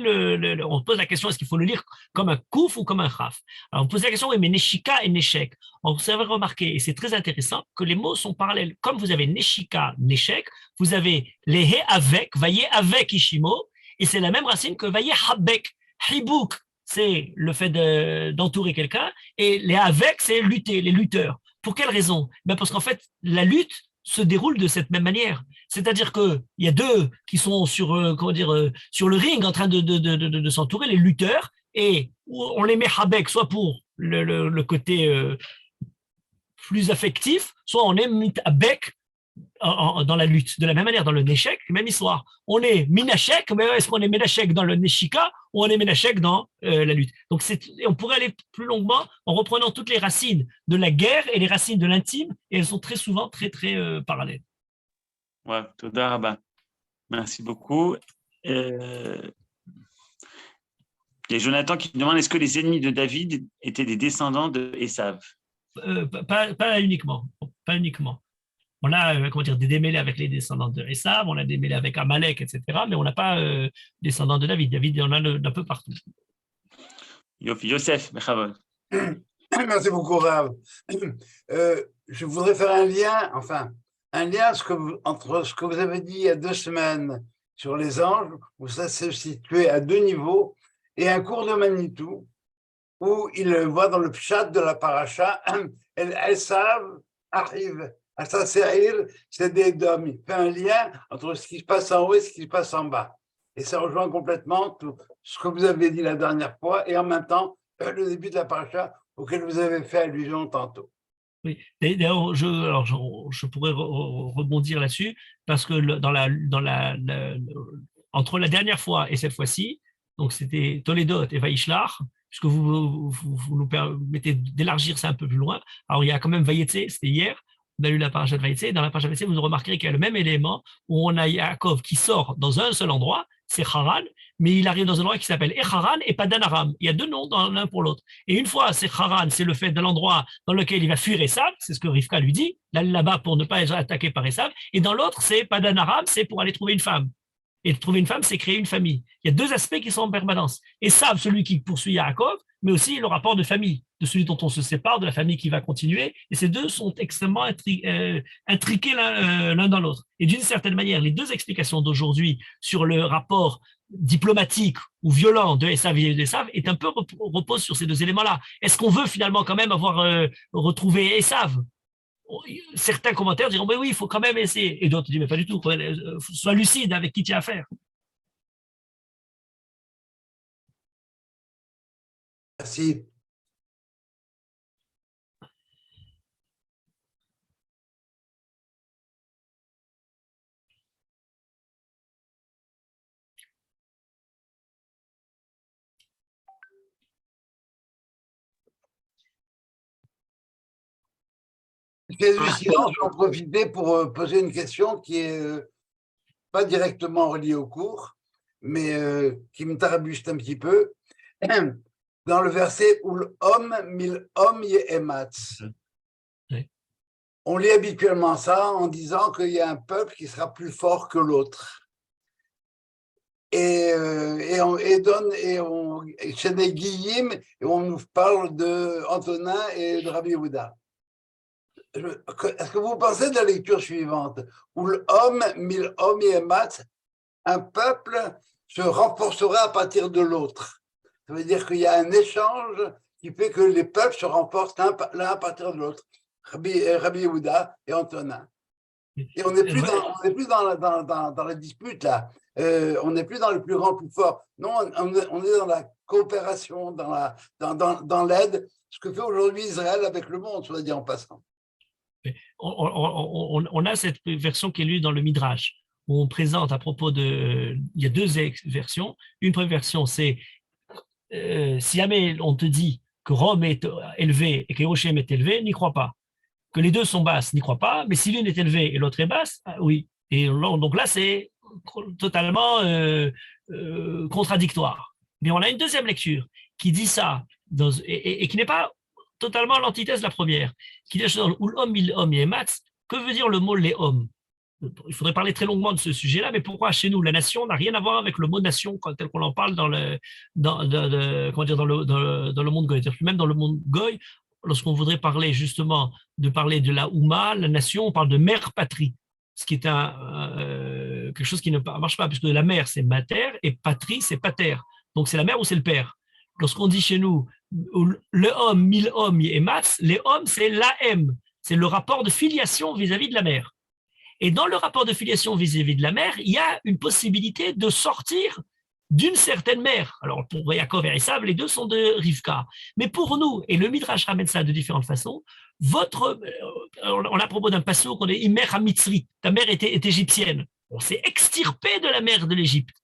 on pose la question, est-ce qu'il faut le lire comme un kouf ou comme un chaf? Alors on pose la question, oui, mais neshika et neshek. Alors vous avez remarqué, et c'est très intéressant, que les mots sont parallèles. Comme vous avez neshika, neshek, vous avez les he avec, vaillez avec ishimo, et c'est la même racine que vaillez habek, hibouk. C'est le fait d'entourer quelqu'un, et les avec, c'est lutter, les lutteurs. Pour quelle raison? Ben parce qu'en fait, la lutte se déroule de cette même manière. C'est-à-dire qu'il y a deux qui sont sur, sur le ring en train de s'entourer, les lutteurs, et on les met habek, soit pour le côté plus affectif, soit on est mit-habek dans la lutte. De la même manière, dans le neshek, même histoire. On est minachek, mais est-ce qu'on est minachek dans le neshika ou on est minachek dans la lutte? Donc, on pourrait aller plus longuement en reprenant toutes les racines de la guerre et les racines de l'intime, et elles sont très souvent très, très parallèles. Ouais, Toda Rabba. Merci beaucoup. Il y a Jonathan qui demande, est-ce que les ennemis de David étaient des descendants de Esav? Pas uniquement. Pas uniquement. On a des démêlés avec les descendants de Esav, on a des démêlés avec Amalek, etc. Mais on n'a pas descendants de David. David, il y en a d'un peu partout. Yosef, Bechavod. Merci beaucoup, Rav. Je voudrais faire un lien entre ce que vous avez dit il y a 2 semaines sur les anges, où ça s'est situé à 2 niveaux, et un cours de Manitou, où il voit dans le pshat de la paracha, Esav arrive. C'est des dômes. Il fait un lien entre ce qui se passe en haut et ce qui se passe en bas. Et ça rejoint complètement tout ce que vous avez dit la dernière fois et en même temps le début de la paracha auquel vous avez fait allusion tantôt. Oui. D'ailleurs, je pourrais rebondir là-dessus parce que entre la dernière fois et cette fois-ci, donc c'était Toledot et Vaishlar, puisque vous nous permettez d'élargir ça un peu plus loin. Alors il y a quand même Vayetse, c'était hier, on a eu la paracha de Vayetse, et dans la paracha de Vayetse, vous remarquerez qu'il y a le même élément où on a Yaakov qui sort dans un seul endroit, c'est Haran, mais il arrive dans un endroit qui s'appelle Echaran et Padan Aram. Il y a deux noms l'un pour l'autre. Et une fois, c'est Haran, c'est le fait de l'endroit dans lequel il va fuir Esav, c'est ce que Rivka lui dit, d'aller là-bas pour ne pas être attaqué par Esav. Et dans l'autre, c'est Padan Aram, c'est pour aller trouver une femme. Et trouver une femme, c'est créer une famille. Il y a deux aspects qui sont en permanence. Esav, celui qui poursuit Yaakov, mais aussi le rapport de famille, de celui dont on se sépare, de la famille qui va continuer. Et ces deux sont extrêmement intriqués l'un dans l'autre. Et d'une certaine manière, les deux explications d'aujourd'hui sur le rapport diplomatique ou violent de Esav et d'Esav est un peu repose sur ces deux éléments-là. Est-ce qu'on veut finalement quand même avoir retrouvé Esav? Certains commentaires diront mais oui, il faut quand même essayer, et d'autres disent mais pas du tout, sois lucide avec qui tu as affaire. Merci. Pièce du silence, j'en profiter pour poser une question qui est pas directement reliée au cours, mais qui me tarabuste un petit peu. Dans le verset où l'homme mil homme yematz, on lit habituellement ça en disant qu'il y a un peuple qui sera plus fort que l'autre. Et chez les Guillim, on nous parle de Antonin et de Rabbi Yehuda. Est-ce que vous pensez de la lecture suivante, où l'homme, mille hommes et mat, un peuple se renforcera à partir de l'autre? Ça veut dire qu'il y a un échange qui fait que les peuples se renforcent l'un à partir de l'autre. Rabbi Yehuda et Antonin. Et on n'est plus, dans la dispute là. On n'est plus dans le plus grand, le plus fort. Non, on est dans la coopération, dans l'aide, ce que fait aujourd'hui Israël avec le monde, soit dit en passant. On a cette version qui est lue dans le Midrash, où on présente à propos de... Il y a deux versions. Une première version, c'est si jamais on te dit que Rome est élevé et que Yerushalayim est élevé, n'y crois pas. Que les deux sont basses, n'y crois pas. Mais si l'une est élevée et l'autre est basse, oui. Et donc là, c'est totalement contradictoire. Mais on a une deuxième lecture qui dit ça, et qui n'est pas totalement l'antithèse de la première, qui dit où l'homme, il homme, et matz. Que veut dire le mot les hommes? Il faudrait parler très longuement de ce sujet-là, mais pourquoi chez nous, la nation n'a rien à voir avec le mot nation tel qu'on en parle dans le monde goy. Même dans le monde goy, lorsqu'on voudrait parler justement de la Ouma, la nation, on parle de mère patrie, ce qui est quelque chose qui ne marche pas, puisque la mère, c'est mater, et patrie, c'est pater. Donc c'est la mère ou c'est le père. Lorsqu'on dit chez nous, le homme, mille hommes et matz, les hommes, c'est l'AM, c'est le rapport de filiation vis-à-vis de la mère. Et dans le rapport de filiation vis-à-vis de la mère, il y a une possibilité de sortir d'une certaine mère. Alors pour Yaakov et Esav, les deux sont de Rivka. Mais pour nous, et le Midrash ramène ça de différentes façons, on a à propos d'un passage qu'on est Imer HaMitzri, ta mère est égyptienne. On s'est extirpé de la mer de l'Égypte.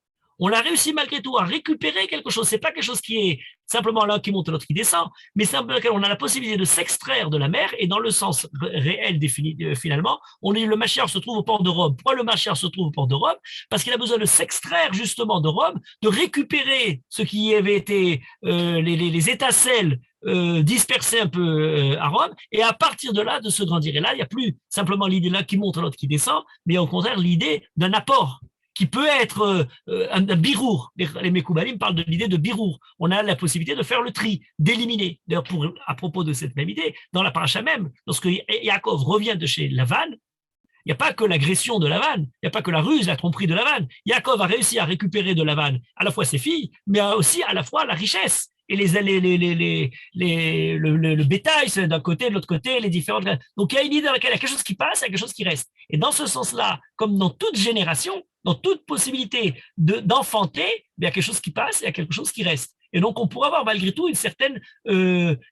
On a réussi malgré tout à récupérer quelque chose. C'est pas quelque chose qui est simplement l'un qui monte et l'autre qui descend, mais c'est un peu on a la possibilité de s'extraire de la mer, et dans le sens réel défini, finalement, on dit le Mashiach se trouve au port de Rome. Pourquoi le Mashiach se trouve au port de Rome? Parce qu'il a besoin de s'extraire justement de Rome, de récupérer ce qui avait été les étincelles dispersées un peu à Rome, et à partir de là, de se grandir. Et là, il n'y a plus simplement l'idée l'un qui monte et l'autre qui descend, mais au contraire l'idée d'un apport qui peut être un birour. Les Mekoubalim parlent de l'idée de birour. On a la possibilité de faire le tri, d'éliminer. D'ailleurs, à propos de cette même idée, dans la paracha même, lorsque Yaakov revient de chez Lavan, il n'y a pas que l'agression de Lavan, il n'y a pas que la ruse, la tromperie de Lavan. Yaakov a réussi à récupérer de Lavan à la fois ses filles, mais aussi à la fois la richesse. Et le bétail, c'est d'un côté, de l'autre côté, les différentes... Donc, il y a une idée dans laquelle il y a quelque chose qui passe, il y a quelque chose qui reste. Et dans ce sens-là, comme dans toute génération, dans toute possibilité d'enfanter, il y a quelque chose qui passe, il y a quelque chose qui reste. Et donc, on pourrait avoir malgré tout une certaine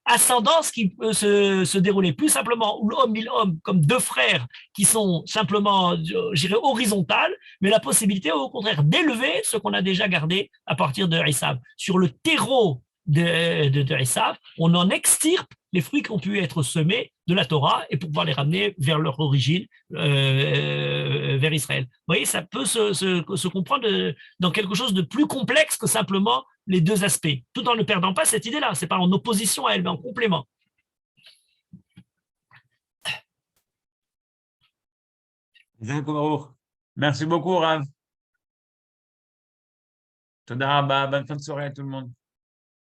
ascendance qui peut se dérouler. Plus simplement, l'homme, l'homme, comme deux frères qui sont simplement, je dirais, horizontales, mais la possibilité, au contraire, d'élever ce qu'on a déjà gardé à partir de Esav. Sur le terreau de Esav, on en extirpe les fruits qui ont pu être semés de la Torah et pour pouvoir les ramener vers leur origine, vers Israël. Vous voyez, ça peut se comprendre dans quelque chose de plus complexe que simplement les deux aspects, tout en ne perdant pas cette idée-là. C'est pas en opposition à elle, mais en complément. Merci beaucoup, Rav. Toda rabba, bonne fin de soirée à tout le monde.